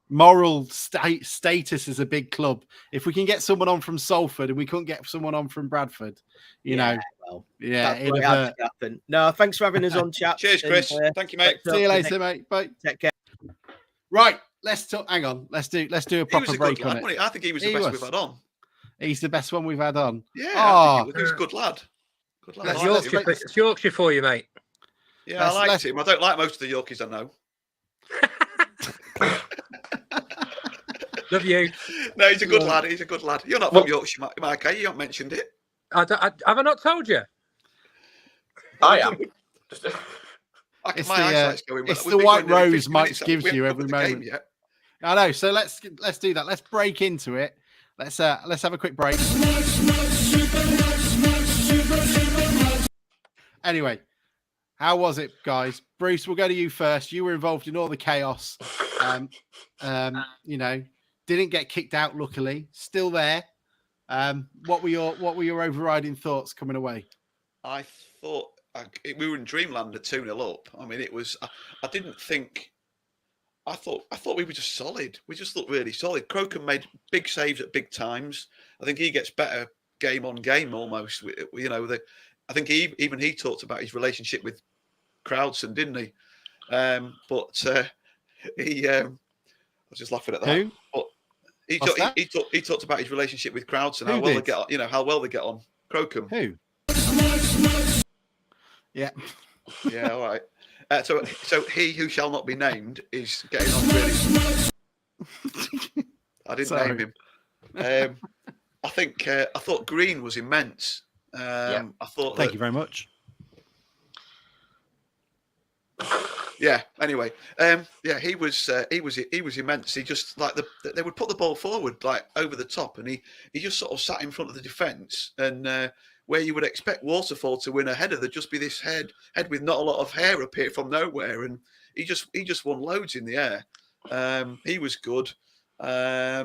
moral status as a big club. If we can get someone on from Salford and we couldn't get someone on from Bradford, that's what had to happen. No, thanks for having us on, chat. Cheers, Chris. Thank you, mate. See you later, mate. Bye. Take care. Right, let's talk. Hang on, let's do a proper break on it. I think he was the best we've had on. He's the best one we've had on. Yeah, I think he was a good lad. Good lad. It's Yorkshire for you, mate. Yeah, I liked him. I don't like most of the Yorkies I know. Love you. No, he's a good lad. He's a good lad. You're not from Yorkshire, Mike. You haven't mentioned it. Have I not told you? I am. It's my eyesight's going. It's We've the been white going nearly rose 50 Mike minutes, gives we haven't you covered every the game moment. yet. I know. So let's do that. Let's break into it. Let's have a quick break. Anyway, how was it, guys? Bruce, we'll go to you first. You were involved in all the chaos. You know, didn't get kicked out. Luckily, still there. What were your overriding thoughts coming away? I thought we were in dreamland at 2-0 up. I mean, it was. I didn't think. I thought we were just solid. We just looked really solid. Crocombe made big saves at big times. I think he gets better game on game almost. You know, I think even he talked about his relationship with Crowdson, didn't he? But he, I was just laughing at that. Who? But he talked about his relationship with Crowdson, how well they get on. You know how well they get on. Crocombe. Who? Yeah. Yeah. All right. So he who shall not be named is getting on really. I didn't name him. I thought Green was immense. I thought. Thank you very much. Yeah. Anyway, he was immense. He just like they would put the ball forward like over the top, and he just sort of sat in front of the defence, and where you would expect Waterfall to win a header, there'd just be this head with not a lot of hair appear from nowhere, and he just won loads in the air. He was good. I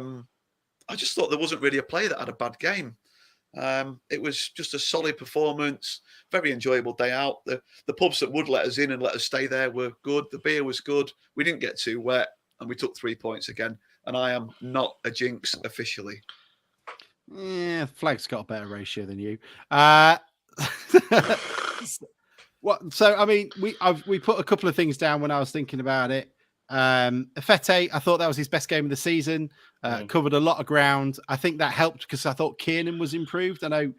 just thought there wasn't really a player that had a bad game. It was just a solid performance, very enjoyable day out. The pubs that would let us in and let us stay there were good. The beer was good. We didn't get too wet, and we took 3 points again. And I am not a jinx officially. Yeah, Flag's got a better ratio than you. What? So I mean, we put a couple of things down when I was thinking about it. Afete, I thought that was his best game of the season. Covered a lot of ground. I think that helped because I thought Kiernan was improved. I know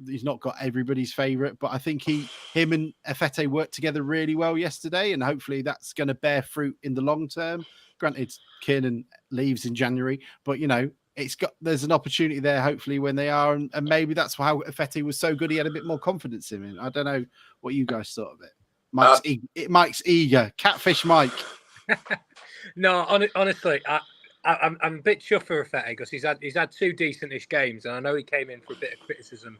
he's not got everybody's favourite, but I think him and Afete worked together really well yesterday, and hopefully that's going to bear fruit in the long term. Granted, Kiernan leaves in January, but you know, there's an opportunity there. Hopefully, when they are, and maybe that's how Afete was so good. He had a bit more confidence in him. I don't know what you guys thought of it. Mike's eager. Catfish Mike. No, honestly, I'm a bit chuffed for Afete because he's had two decentish games, and I know he came in for a bit of criticism,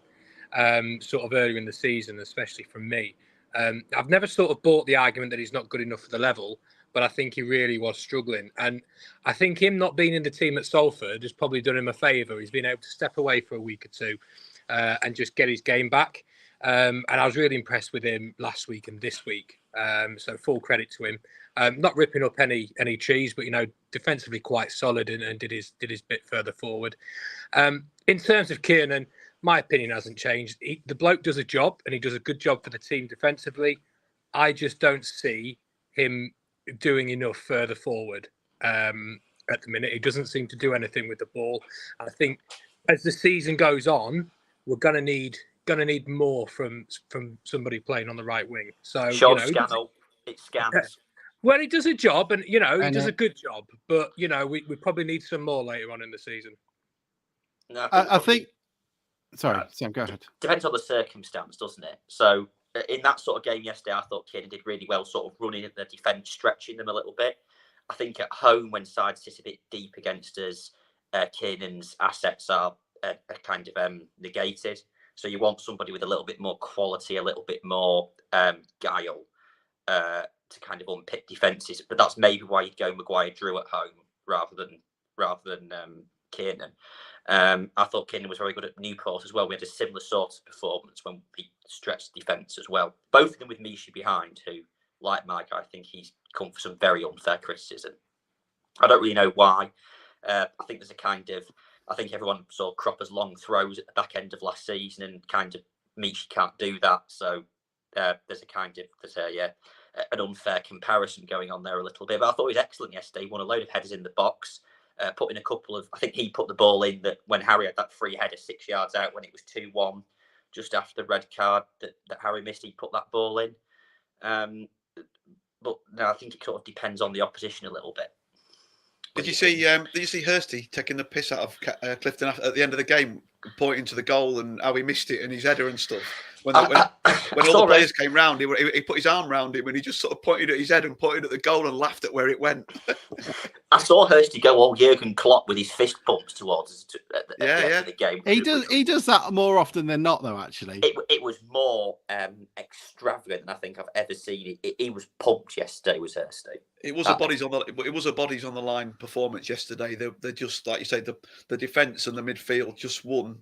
sort of earlier in the season, especially from me. I've never sort of bought the argument that he's not good enough for the level, but I think he really was struggling, and I think him not being in the team at Salford has probably done him a favour. He's been able to step away for a week or two, and just get his game back. And I was really impressed with him last week and this week. So full credit to him. Not ripping up any trees, but you know, defensively quite solid and did his bit further forward. In terms of Kiernan, my opinion hasn't changed. The bloke does a job, and he does a good job for the team defensively. I just don't see him doing enough further forward at the minute. He doesn't seem to do anything with the ball. I think as the season goes on, we're gonna need more from somebody playing on the right wing. So Sean Scannell, it scans. Well, he does a job, and you know, he does a good job. But you know, we probably need some more later on in the season. No, I think. Sorry, Sam, go ahead. Depends on the circumstance, doesn't it? So in that sort of game yesterday, I thought Kiernan did really well, sort of running at the defence, stretching them a little bit. I think at home, when sides sit a bit deep against us, Kiernan's assets are kind of negated. So you want somebody with a little bit more quality, a little bit more guile to kind of unpick defences. But that's maybe why you'd go Maguire-Drew at home rather than Kiernan. I thought Kiernan was very good at Newport as well. We had a similar sort of performance when we stretched defence as well. Both of them with Misha behind, who, like Mike, I think he's come for some very unfair criticism. I don't really know why. I think there's a kind of... I think everyone saw Cropper's long throws at the back end of last season, and kind of Misha can't do that. So there's an unfair comparison going on there a little bit. But I thought he was excellent yesterday. He won a load of headers in the box. Put in a couple of, I think he put the ball in that when Harry had that free header 6 yards out when it was 2-1, just after the red card that Harry missed, he put that ball in. But no, I think it sort of depends on the opposition a little bit. Did you see Hursty taking the piss out of Clifton at the end of the game, pointing to the goal and how he missed it and his header and stuff? when all the players came round, he put his arm round him and he just sort of pointed at his head and pointed at the goal and laughed at where it went. I saw Hursty go all Jurgen Klopp with his fist pumps towards us at the end of the game. He does that more often than not, though. Actually, it was more extravagant than I think I've ever seen. He was pumped yesterday. Was Hursty? It was a bodies on the line performance yesterday. They just, like you say, the defence and the midfield just won.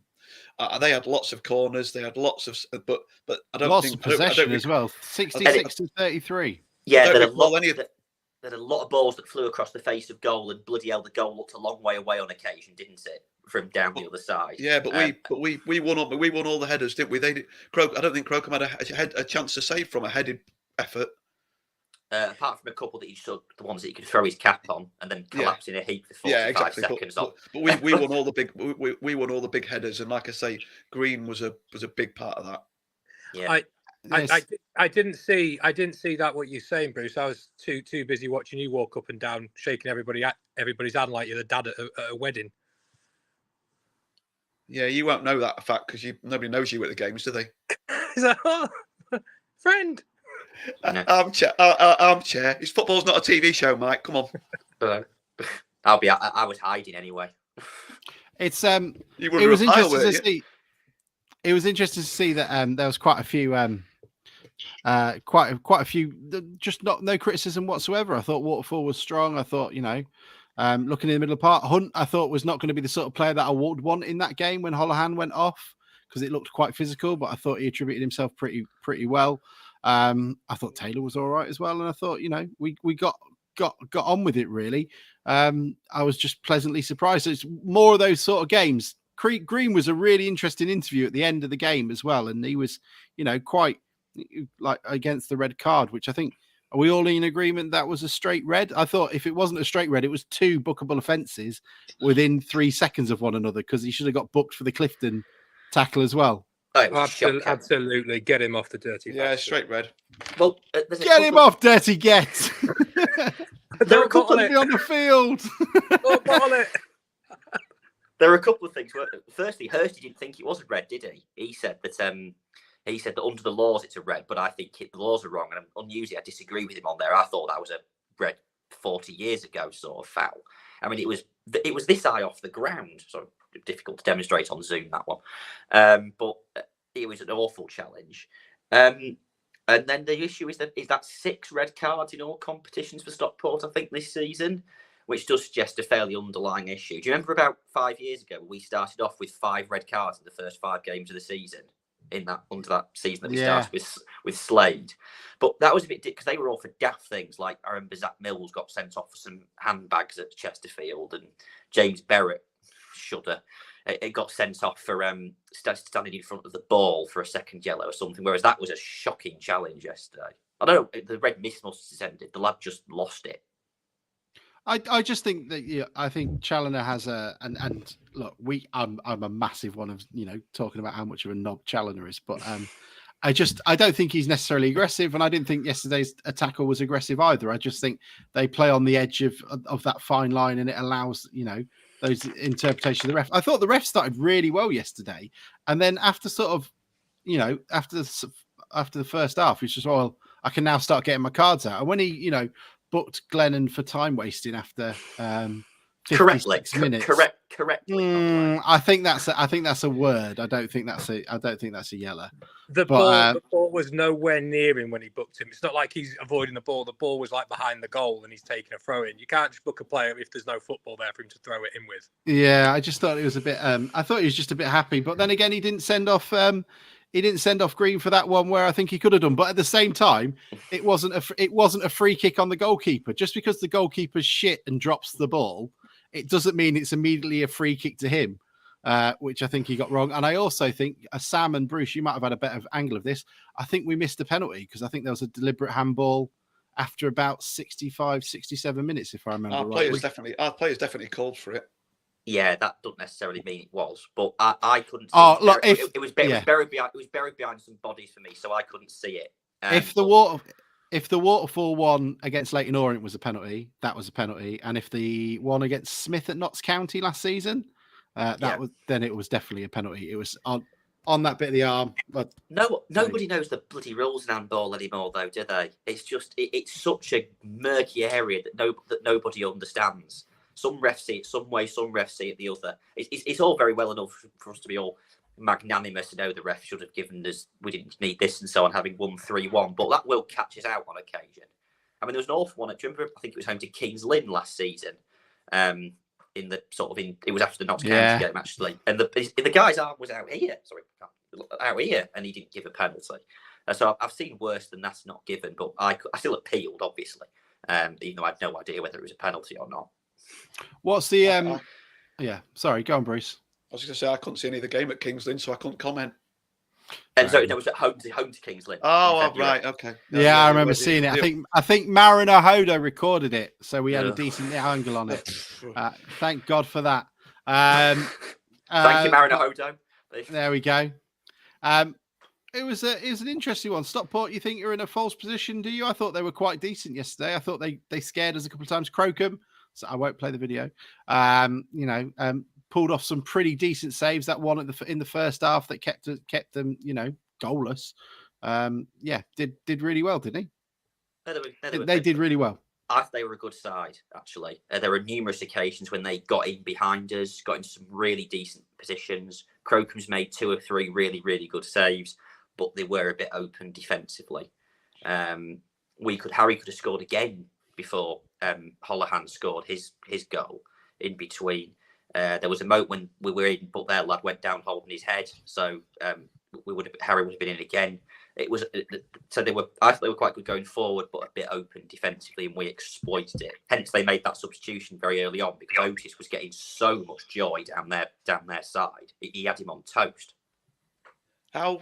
They had lots of corners. They had lots of, but I don't think of possession as well. 66 to 33. Yeah, there had a lot of balls that flew across the face of goal, and bloody hell, the goal looked a long way away on occasion, didn't it? From down the other side. Yeah, but we won all the headers, didn't we? I don't think Crocombe had a chance to save from a headed effort. Apart from a couple that he saw, the ones that he could throw his cap on and then collapse in a heap for 45 seconds. But we won all the big we won all the big headers, and like I say, Green was a big part of that. Yeah. I didn't see that what you're saying, Bruce. I was too busy watching you walk up and down, shaking everybody's hand like you're the dad at a wedding. Yeah, you won't know that fact because nobody knows you at the games, do they? He's like, oh, friend. Armchair. His football's not a TV show, Mike. Come on. I was hiding anyway. It was interesting to see. It was interesting to see that there was quite a few, just no criticism whatsoever. I thought Waterfall was strong. I thought, looking in the middle of the park, Hunt, I thought was not going to be the sort of player that I would want in that game when Holohan went off because it looked quite physical. But I thought he attributed himself pretty well. I thought Taylor was all right as well, and I thought we got on with it really. I was just pleasantly surprised. So it's more of those sort of games. Green was a really interesting interview at the end of the game as well, and he was quite like against the red card, which I think, are we all in agreement that was a straight red? I thought if it wasn't a straight red, it was two bookable offences within 3 seconds of one another because he should have got booked for the Clifton tackle as well. Absolutely, get him off the dirty. Yeah, straight red. Well, get him off, dirty get. There are a couple of on the field. There are a couple of things. Firstly, Hursty didn't think it was a red, did he? He said that under the laws it's a red, but I think the laws are wrong. And unusually, I disagree with him on there. I thought that was a red 40 years ago sort of foul. I mean, it was this high off the ground, so difficult to demonstrate on Zoom that one. But it was an awful challenge. And then the issue is that 6 red cards in all competitions for Stockport, I think, this season, which does suggest a fairly underlying issue. Do you remember about 5 years ago we started off with 5 red cards in the first 5 games of the season under that season that we started with Slade? But that was a bit because they were all for daft things. Like I remember Zach Mills got sent off for some handbags at Chesterfield, and James Berrett, shudder, it got sent off for standing in front of the ball for a second yellow or something. Whereas that was a shocking challenge yesterday. I don't know. The red mist must have descended. The lad just lost it. I just think that I think Challoner has and look, I'm a massive one of talking about how much of a knob Challoner is, but I don't think he's necessarily aggressive, and I didn't think yesterday's attacker was aggressive either. I just think they play on the edge of that fine line, and it allows those interpretations of the ref. I thought the ref started really well yesterday, and then after sort of after the first half, it's just I can now start getting my cards out, and when he booked Glennon for time wasting after 56 minutes. Correctly. I think that's a word. I don't think that's a yellow. The ball was nowhere near him when he booked him. It's not like he's avoiding the ball. The ball was like behind the goal and he's taking a throw in. You can't just book a player if there's no football there for him to throw it in with. Yeah, I just thought it was a bit. I thought he was just a bit happy, but then again, he didn't send off. He didn't send off Green for that one where I think he could have done. But at the same time, it wasn't a free kick on the goalkeeper. Just because the goalkeeper's shit and drops the ball, it doesn't mean it's immediately a free kick to him, which I think he got wrong. And I also think Sam and Bruce, you might have had a better angle of this. I think we missed a penalty because I think there was a deliberate handball after about 65, 67 minutes, if I remember right. Our players definitely called for it. Yeah, that doesn't necessarily mean it was, but I couldn't see it. Look, it was buried behind some bodies for me, so I couldn't see it. If the Waterfall one against Leyton Orient was a penalty, that was a penalty, and if the one against Smith at Notts County last season, then it was definitely a penalty. It was on on that bit of the arm. But Nobody knows the bloody rules in handball anymore, though, do they? It's just it's such a murky area that nobody understands. Some refs see it some way, some refs see it the other. It's all very well enough for us to be all magnanimous and know the ref should have given us, we didn't need this and so on, having won 3-1, but that will catch us out on occasion. I mean, there was an awful one. Do you remember? I think it was home to Kings Lynn last season. It was after the Notts County game actually, and the guy's arm was out here. Out here, and he didn't give a penalty. So I've seen worse than that's not given, but I still appealed, obviously, even though I had no idea whether it was a penalty or not. What's the yeah? Sorry, go on, Bruce. I was going to say I couldn't see any of the game at Kings Lynn, so I couldn't comment. And so it was at home to Kings Lynn. Oh, right, okay. Yeah, I remember seeing it. I think Mariner Hodo recorded it, so we had a decent angle on it. Thank God for that. Thank you, Mariner Hodo. There we go. It was an interesting one. Stockport, you think you're in a false position, do you? I thought they were quite decent yesterday. I thought they scared us a couple of times. Crocombe, so I won't play the video. Pulled off some pretty decent saves. That one in the first half that kept them, goalless. Did really well, didn't he? They did really well. I thought they were a good side, actually. There were numerous occasions when they got in behind us, got into some really decent positions. Crocombe's made 2 or 3 really, really good saves, but they were a bit open defensively. Harry could have scored again before Holohan scored his goal in between. There was a moment when we were in, but their lad went down holding his head, so Harry would have been in again. I thought they were quite good going forward, but a bit open defensively, and we exploited it. Hence, they made that substitution very early on because Otis was getting so much joy down their side. He had him on toast. How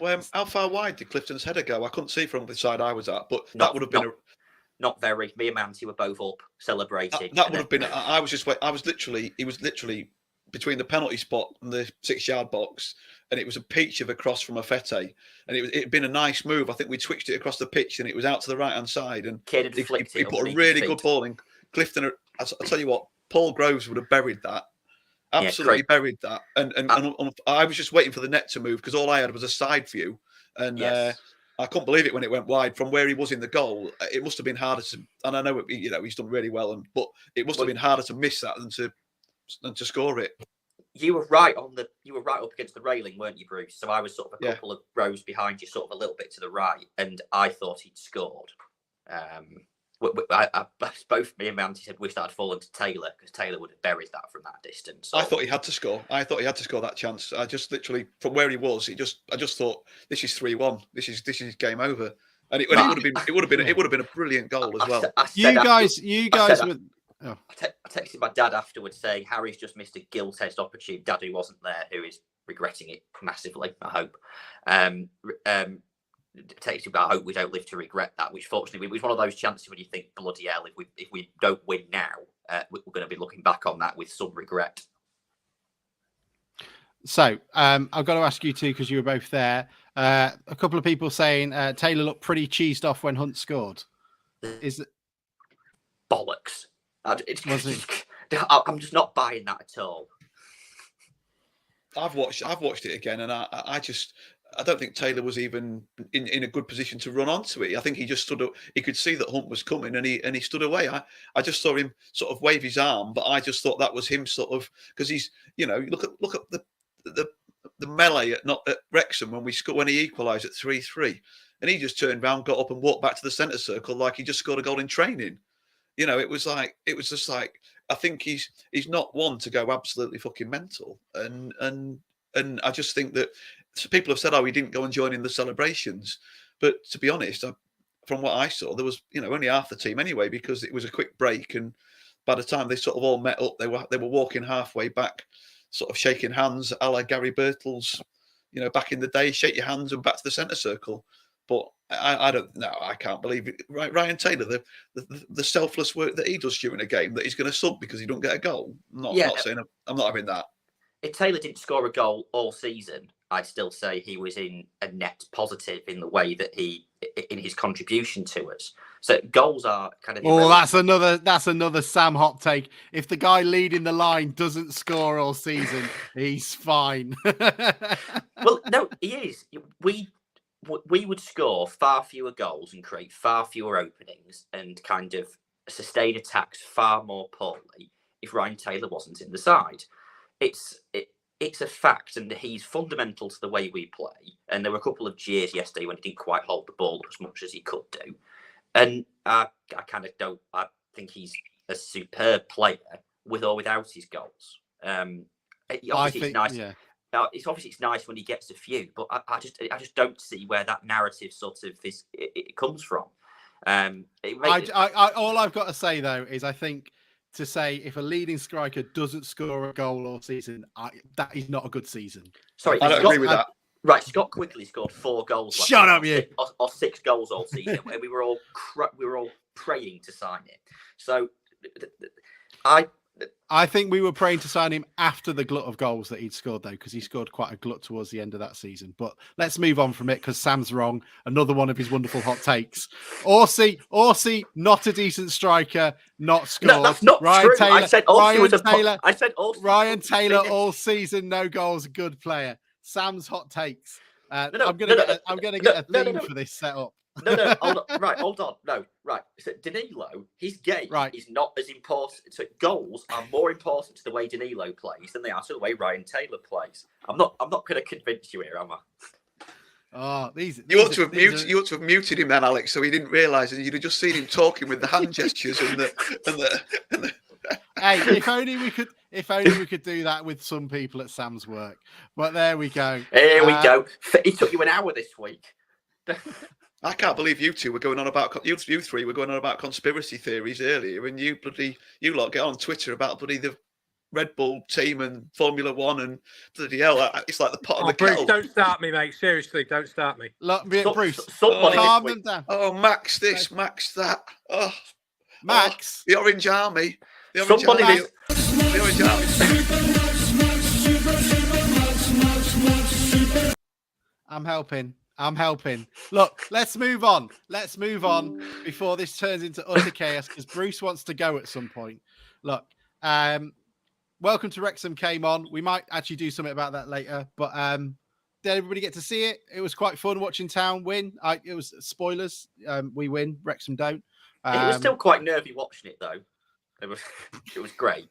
far wide did Clifton's header go? I couldn't see from the side I was at, but that would have been not very. Me and Manti were both up celebrating. That would have been. He was literally between the penalty spot and the 6-yard box, and it was a peach of a cross from Afete, and it'd been a nice move. I think we'd switched it across the pitch, and it was out to the right hand side, and he put a really good ball in. Clifton, I'll tell you what, Paul Groves would have buried that. Absolutely buried that, and I was just waiting for the net to move because all I had was a side view, and I couldn't believe it when it went wide from where he was in the goal. It must have been harder to, and I know he's done really well, but it must have been harder to miss that than to score it. You were right up against the railing, weren't you, Bruce? So I was sort of a couple of rows behind you, sort of a little bit to the right, and I thought he'd scored. Both me and Manti said wish that had fallen to Taylor because Taylor would have buried that from that distance. So. I thought he had to score. That chance. I just literally from where he was, I just thought this is 3-1. This is game over. And it would have been a brilliant goal as well. I texted my dad afterwards saying Harry's just missed a gilt-edged opportunity. Dad, who wasn't there, who is regretting it massively, I hope. Texted, but I hope we don't live to regret that. Which fortunately was one of those chances when you think, bloody hell, if we don't win now, we're going to be looking back on that with some regret. So I've got to ask you two because you were both there. A couple of people saying Taylor looked pretty cheesed off when Hunt scored. Is it bollocks? I'm just not buying that at all. I've watched it again, and I don't think Taylor was even in a good position to run onto it. I think he just stood up. He could see that Hunt was coming, and he stood away. I just saw him sort of wave his arm, but I just thought that was him sort of because he's look at the melee at Wrexham when he equalised at 3-3, and he just turned round, got up, and walked back to the centre circle like he just scored a goal in training. It was just like I think he's not one to go absolutely fucking mental, and I just think that people have said, he didn't go and join in the celebrations, but to be honest, from what I saw, there was only half the team anyway because it was a quick break, and by the time they sort of all met up, they were walking halfway back, sort of shaking hands, a la Gary Birtles, back in the day, shake your hands and back to the centre circle. But I don't know. I can't believe it. Ryan Taylor, the selfless work that he does during a game, that he's going to sub because he don't get a goal. I'm not saying I'm not having that. if Taylor didn't score a goal all season, I'd still say he was in a net positive in the way that in his contribution to us. So goals are kind of. Oh, that's another Sam hot take. If the guy leading the line doesn't score all season, he's fine. Well, no, he is. We would score far fewer goals and create far fewer openings and kind of sustain attacks far more poorly if Ryan Taylor wasn't in the side. It's a fact, and he's fundamental to the way we play. And there were a couple of jeers yesterday when he didn't quite hold the ball as much as he could do. And I kind of don't. I think he's a superb player with or without his goals. It's nice. Yeah. It's nice when he gets a few, but I just don't see where that narrative sort of it comes from. All I've got to say though is I think to say if a leading striker doesn't score a goal all season, that is not a good season. Sorry, I don't agree with that. Right, Scott Quigley scored 4 goals. Shut up, you! Or 6 goals all season. we were all praying to sign him. So I think we were praying to sign him after the glut of goals that he'd scored, though, because he scored quite a glut towards the end of that season. But let's move on from it because Sam's wrong. Another one of his wonderful hot takes. Orsi, not a decent striker, not scored. No, that's not Ryan true. Taylor, I said Orsi was I said Orsi. Ryan Taylor all season, no goals, good player. Sam's hot takes. I'm gonna get a theme for this setup. No, hold on. No, right. So Danilo, his game is not as important. So goals are more important to the way Danilo plays than they are to the way Ryan Taylor plays. I'm not going to convince you here, am I? Oh, you ought to have muted him then, Alex, so he didn't realise, and you'd have just seen him talking with the hand gestures and the. Hey, if only we could do that with some people at Sam's work. But there we go. Here we go. It took you an hour this week. I can't believe you two were going on about you three were going on about conspiracy theories earlier, and you lot get on Twitter about the Red Bull team and Formula One and bloody hell, it's like the pot of the Bruce, kettle. don't start me, mate. Seriously, don't start me. Look, Bruce, calm them down. Oh, Max this, Max that. Oh, Max, the Orange Army. The Orange Army. I'm helping. Look, let's move on before this turns into utter chaos because Bruce wants to go at some point. Look, Welcome to Wrexham came on. We might actually do something about that later, but did everybody get to see it? It was quite fun watching Town win. It was spoilers. We win, Wrexham don't. It was still quite nervy watching it though. It was great.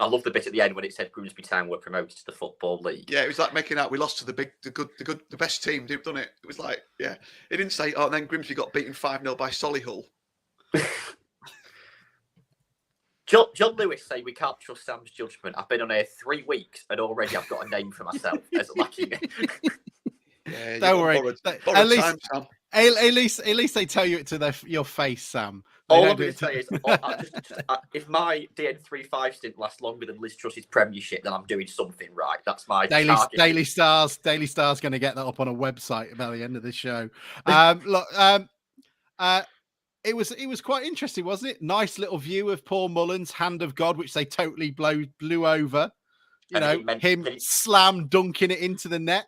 I love the bit at the end when it said Grimsby Town were promoted to the Football League. Yeah, it was like making out we lost to the best team, didn't it? It was like, yeah. It didn't say, and then Grimsby got beaten 5-0 by Solihull. John Lewis say we can't trust Sam's judgment. I've been on here 3 weeks and already I've got a name for myself as lacking it. Yeah, don't worry. Sam. At least they tell you it to your face, Sam. All I'm going to say is, if my DN35 stint lasts longer than Liz Truss's premiership, then I'm doing something right. That's my target. Daily Star's going to get that up on a website by the end of the show. It was quite interesting, wasn't it? Nice little view of Paul Mullen's hand of God, which they totally blew over. Him slam dunking it into the net.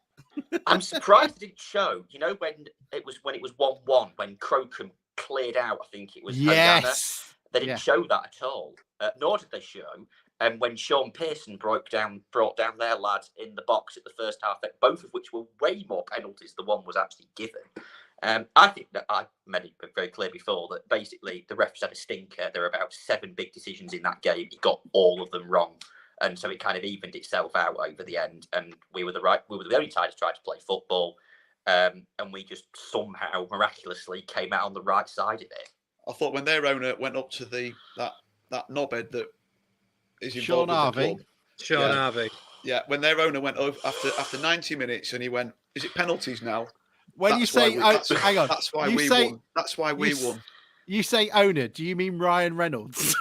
I'm surprised it didn't show. When it was 1-1, when Crocombe cleared out, I think it was. Yes. They didn't show that at all. Nor did they show. And when Sean Pearson brought down their lad in the box at the first half, both of which were way more penalties than one was actually given. I think that I made it very clear before that basically the refs had a stinker. There were about 7 big decisions in that game. He got all of them wrong. And so it kind of evened itself out over the end. And we were the only side to try to play football. And we just somehow miraculously came out on the right side of it. I thought when their owner went up to that knobhead that is involved Sean Harvey. Yeah, when their owner went over after 90 minutes and he went, "Is it penalties now?" When you say, hang on, that's why we won. That's why we won. You say owner? Do you mean Ryan Reynolds?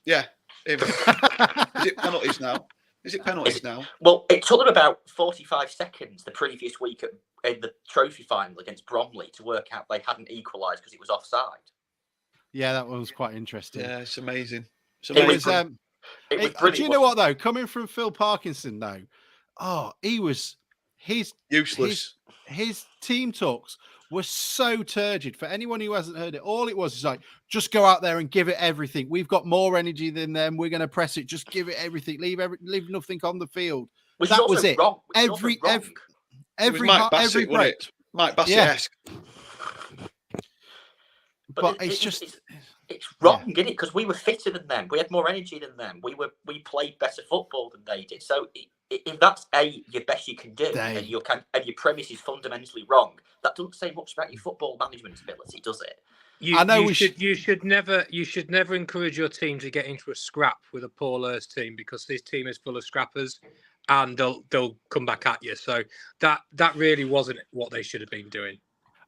Yeah. Is it penalties now? Well, it took them about 45 seconds the previous week in the trophy final against Bromley to work out they hadn't equalised because it was offside. Yeah, that was quite interesting. Yeah, it's amazing. It It was Do brilliant. you know what though? Coming from Phil Parkinson, though, he was useless. His team talks were so turgid. For anyone who hasn't heard it, all it was is like, just go out there and give it everything. We've got more energy than them. We're going to press it. Just give it everything. Leave nothing on the field. Which that is also was it. Wrong. Every it was Mike Bassett, every wasn't break. it? Mike Bassett-esque. But it's wrong, isn't it? Because we were fitter than them. We had more energy than them. We played better football than they did. So if that's your best you can do, and your premise is fundamentally wrong, that doesn't say much about your football management ability, does it? You should never encourage your team to get into a scrap with a Paul Hurst team, because this team is full of scrappers, and they'll come back at you. So that really wasn't what they should have been doing.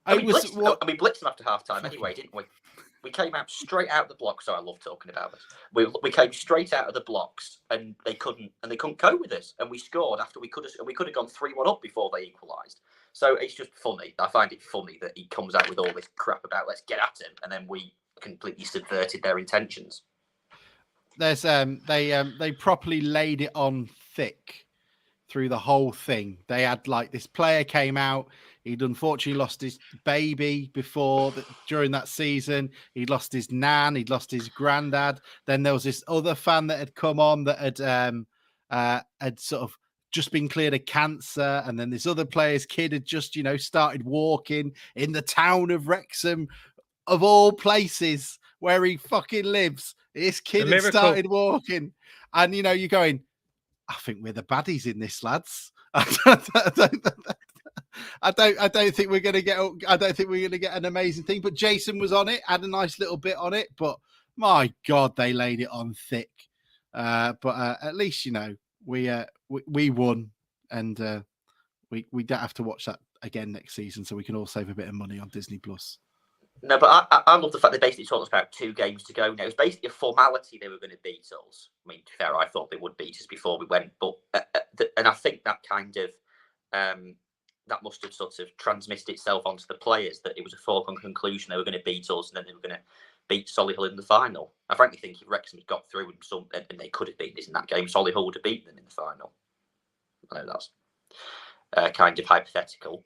We blitzed them after half time anyway, didn't we? We came out straight out of the blocks. So I love talking about this. We came straight out of the blocks, and they couldn't cope with us. And we scored after we could have gone 3-1 up before they equalised. So it's just funny. I find it funny that he comes out with all this crap about let's get at him, and then we completely subverted their intentions. There's they properly laid it on thick through the whole thing. They had like this player came out. He'd unfortunately lost his baby during that season. He'd lost his nan. He'd lost his granddad. Then there was this other fan that had come on that had sort of just been cleared of cancer. And then this other player's kid had just, started walking in the town of Wrexham, of all places where he fucking lives. This kid had started walking. And, you're going, I think we're the baddies in this, lads. I don't think we're going to get. I don't think we're going to get an amazing thing. But Jason was on it, had a nice little bit on it. But my God, they laid it on thick. But at least we won, and we don't have to watch that again next season, so we can all save a bit of money on Disney Plus. No, but I love the fact they basically told us about 2 games to go now. It was basically a formality they were going to beat us. I mean, to be fair, I thought they would beat us before we went, but and I think that kind of that must have sort of transmitted itself onto the players that it was a foregone conclusion they were going to beat us, and then they were going to beat Solihull in the final. I frankly think if Wrexham had got through and they could have beaten us in that game, Solihull would have beaten them in the final. I know that's kind of hypothetical.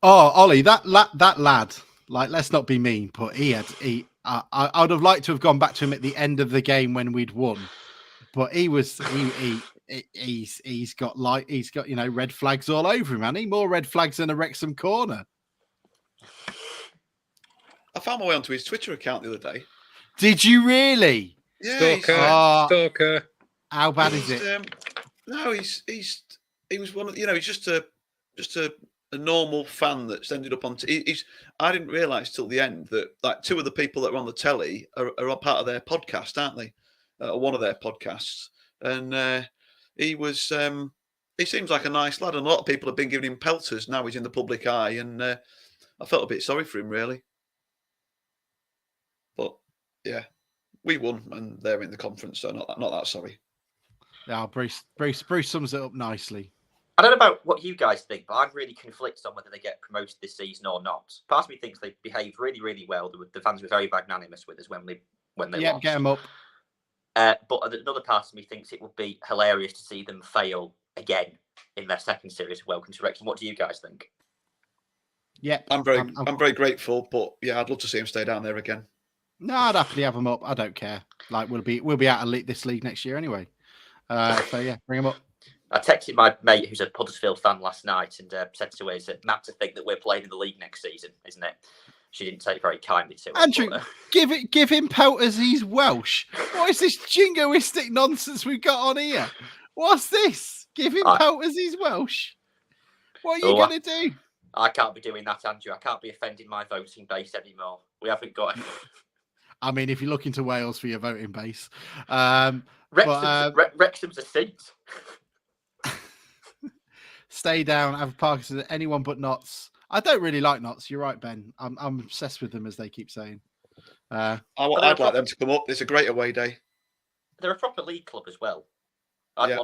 Oh, Ollie, that lad, like, let's not be mean, but I would have liked to have gone back to him at the end of the game when we'd won, but he's got red flags all over him, hasn't he? More red flags than a Wrexham corner. I found my way onto his Twitter account the other day. Did you really? Yeah, Stalker. How bad is it? No, he was one of he's just a normal fan that's ended up on. I didn't realise till the end that like 2 of the people that are on the telly are a part of their podcast, aren't they? One of their podcasts, and he was. He seems like a nice lad, and a lot of people have been giving him pelters. Now he's in the public eye, and I felt a bit sorry for him, really. But yeah, we won, and they're in the conference, so not that sorry. Yeah, Bruce sums it up nicely. I don't know about what you guys think, but I'm really conflicted on whether they get promoted this season or not. Part of me thinks they behaved really, really well. The fans were very magnanimous with us when they lost. Get them up. But another part of me thinks it would be hilarious to see them fail again in their second series of Welcome to Wrexham. What do you guys think? Yeah, I'm very grateful, but yeah, I'd love to see them stay down there again. No, I'd happily have them up. I don't care. Like we'll be out of this league next year anyway. So yeah, bring them up. I texted my mate who's a Huddersfield fan last night and said to her, "Is it mad to think that we're playing in the league next season, isn't it?" She didn't take it very kindly to it. Andrew, give him pelters. He's Welsh. What is this jingoistic nonsense we've got on here? What's this? Give him pelters. He's Welsh. What are you going to do? I can't be doing that, Andrew. I can't be offending my voting base anymore. We haven't got it. I mean, if you look into Wales for your voting base, Wrexham's a seat. Stay down. Have Parkinson. Anyone but Notts. I don't really like Notts. You're right, Ben. I'm obsessed with them, as they keep saying. I'd like them to come up. It's a great away day. They're a proper league club as well. I'd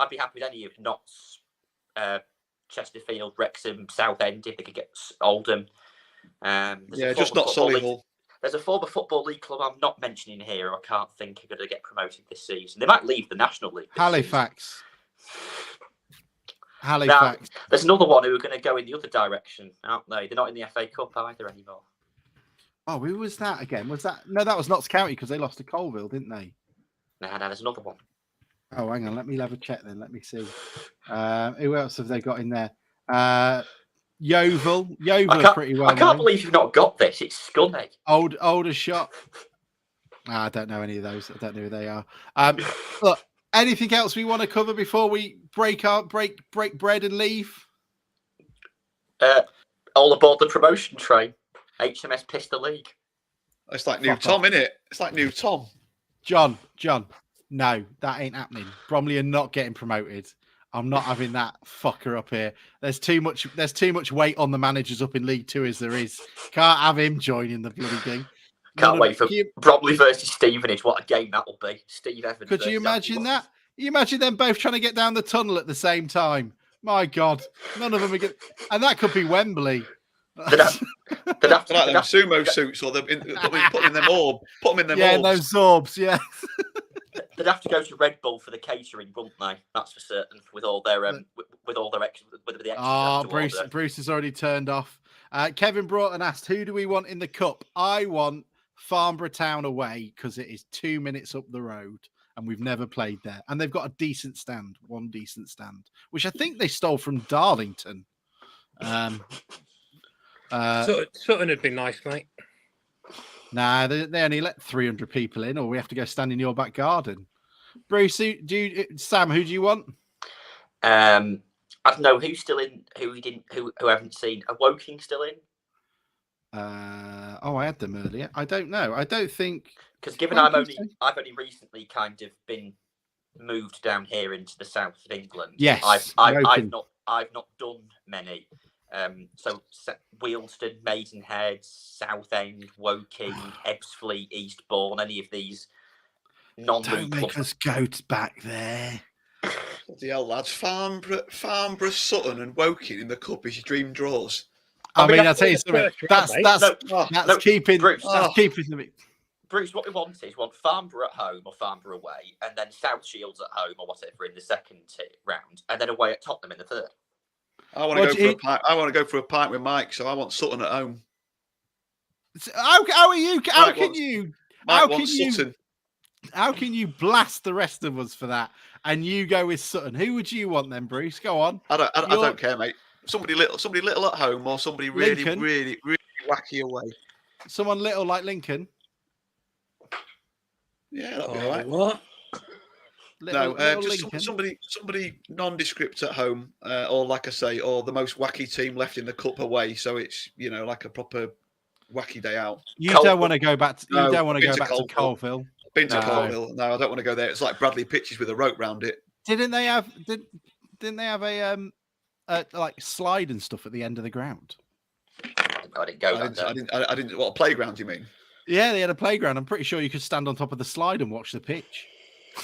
be happy with any of Notts, Chesterfield, Wrexham, Southend if they could get Oldham. Just not Solihull. There's a former Football League club I'm not mentioning here who I can't think are going to get promoted this season. They might leave the National League this Halifax. Now, Halifax. there's another one who are going to go in the other direction, aren't they? They're not in the FA Cup either anymore. Oh, who was that again? Was that no? That was Notts County because they lost to Colville, didn't they? No, there's another one. Oh, hang on. Let me have a check then. Let me see. Who else have they got in there? Yeovil. Yeovil are pretty well. I can't believe you've not got this. It's Scunny. Older shot. I don't know any of those. I don't know who they are. Look, anything else we want to cover before we break bread and leave? All aboard the promotion train. HMS Pistol League. It's like new Tom, isn't it? It's like new Tom. John, no, that ain't happening. Bromley are not getting promoted. I'm not having that fucker up here. There's too much weight on the managers up in League Two as there is. Can't have him joining the bloody game. Can't wait for Bromley versus Stevenage. What a game that will be. Steve Evans. Could you imagine that? You imagine them both trying to get down the tunnel at the same time. My God, none of them are good. And that could be Wembley. They'd have to like them sumo suits, or put them in them orb. Put them in them. Yeah, orbs. those orbs. Yeah. They'd have to go to Red Bull for the catering, wouldn't they? That's for certain. With all their with the extras. Bruce has already turned off. Kevin Broughton asked, "Who do we want in the cup?" I want Farnborough Town away because it is 2 minutes up the road, and we've never played there. And they've got a decent stand, one decent stand, which I think they stole from Darlington. Sutton would be nice, mate. Nah, they only let 300 people in, or we have to go stand in your back garden. Bruce, Sam, who do you want? I don't know who's still in, who haven't seen. Are Woking still in? I had them earlier. I don't know. I don't think because given I've only recently kind of been moved down here into the south of England. Yes, I've not done many. So Wealdstone, Maidenhead, Southend, Woking, Ebbsfleet, Eastbourne, any of these non-league Don't make us go back there. Bloody hell, lads. Farnborough, Sutton and Woking in the cup is your dream draws. I mean, I'll tell you something. That's keeping the... Bruce, what we want is Farnborough at home or Farnborough away, and then South Shields at home or whatever in the second round, and then away at Tottenham in the third. I want to go for a pint with Mike, so I want Sutton at home. How can you blast the rest of us for that? And you go with Sutton. Who would you want then, Bruce? Go on. I don't care, mate. Somebody little at home, or somebody really wacky away. Someone little like Lincoln. Yeah, that'll be all right. What? Just somebody nondescript at home, or like I say, or the most wacky team left in the cup away. So it's like a proper wacky day out. You don't want to go back to Colville. Been to Colville. No, I don't want to go there. It's like Bradley pitches with a rope round it. Didn't they have a like slide and stuff at the end of the ground? I didn't go. I didn't. What, a playground? You mean? Yeah, they had a playground. I'm pretty sure you could stand on top of the slide and watch the pitch.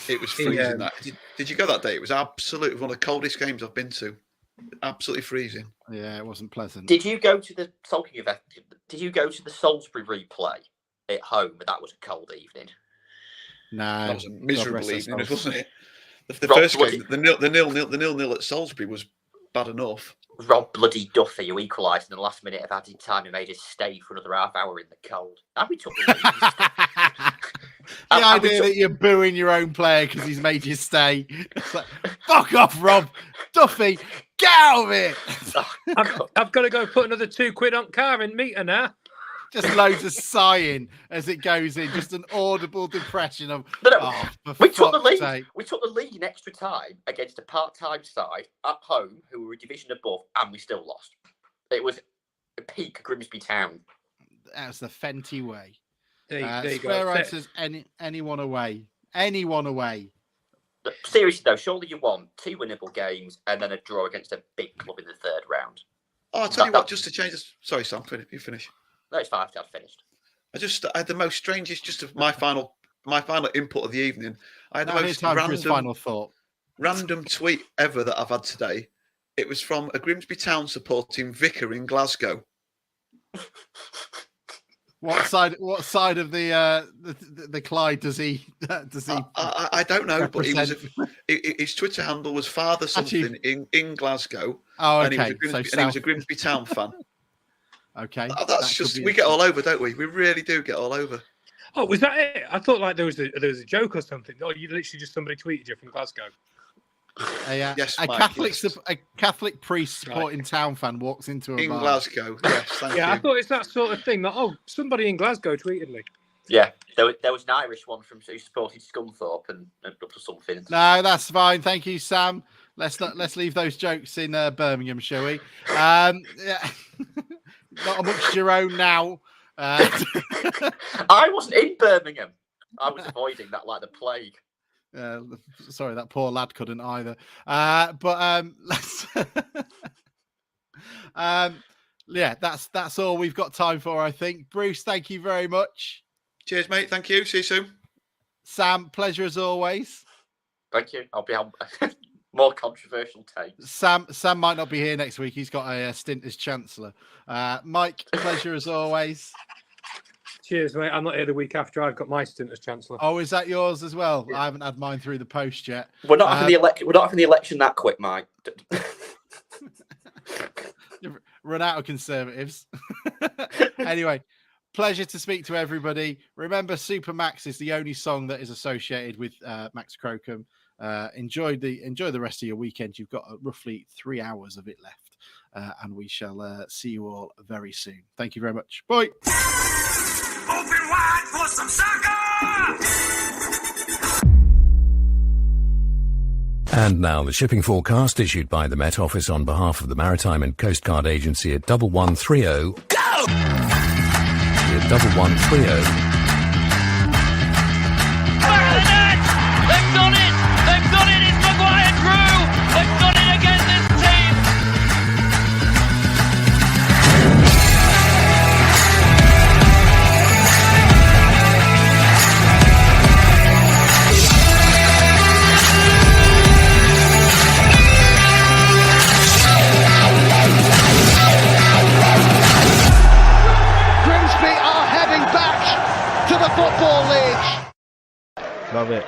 It was freezing. That did you go that day? It was absolutely one of the coldest games I've been to. Absolutely freezing. Yeah, it wasn't pleasant. Did you go to the Did you go to the Salisbury replay at home? That was a cold evening. No, that was a miserable evening, wasn't it? The first game, the nil at Salisbury was bad enough. Rob bloody Duffy, who equalised in the last minute of added time, and made us stay for another half hour in the cold. And we took the lead. The idea that you're booing your own player because he's made you stay. It's like, fuck off, Rob. Duffy, get out of it. I've got to go put another £2 on car and meet her now. Just loads of sighing as it goes in. Just an audible depression of. We took the lead. We took the lead in extra time against a part-time side at home who were a division above, and we still lost. It was a peak Grimsby Town. That's the Fenty way. There you go. Says anyone away. Anyone away. Seriously though, surely you want 2 winnable games and then a draw against a big club in the third round. Oh, I'll tell you what, just to change this. Sorry, Sam, you finish. No, it's fine. I've finished. I had the most strangest, just of my final input of the evening. I had the most random tweet ever that I've had today. It was from a Grimsby Town supporting vicar in Glasgow. What side of the Clyde does he? I don't know, but his Twitter handle was Father something in Glasgow. Oh, and okay. He was a Grimsby Town fan. Okay, that's just we get all over, don't we? We really do get all over. Oh, was that it? I thought like there was a joke or something. Oh, you literally just somebody tweeted you from Glasgow. Yes, a Mike, Catholic priest supporting Town fan walks into a bar. Glasgow. Yes, thank you. I thought it's that sort of thing. That somebody in Glasgow tweeted me. Yeah, there was an Irish one who supported Scunthorpe and up to something. No, that's fine. Thank you, Sam. Let's leave those jokes in Birmingham, shall we? Yeah. Not amongst your own now. I wasn't in Birmingham. I was avoiding that like the plague. Sorry, that poor lad couldn't either. Let's. Yeah, that's all we've got time for, I think. Bruce, thank you very much. Cheers, mate. Thank you. See you soon. Sam, pleasure as always. Thank you. I'll be on more controversial takes. Sam might not be here next week. He's got a stint as Chancellor. Mike, pleasure as always. Cheers, mate. I'm not here the week after. I've got my stint as Chancellor. Oh, is that yours as well? Yeah. I haven't had mine through the post yet. We're not having the election that quick, Mike. You've run out of Conservatives. Anyway, pleasure to speak to everybody. Remember, Super Max is the only song that is associated with Max Crocombe. Enjoy the rest of your weekend. You've got roughly 3 hours of it left, and we shall see you all very soon. Thank you very much. Bye. Open wide for some soccer! And now the shipping forecast issued by the Met Office on behalf of the Maritime and Coast Guard Agency at 1130. Go! At 1130. They've done it! They've done it! It's Maguire Crew! They've done it again, this team! Grimsby are heading back to the Football League. Love it.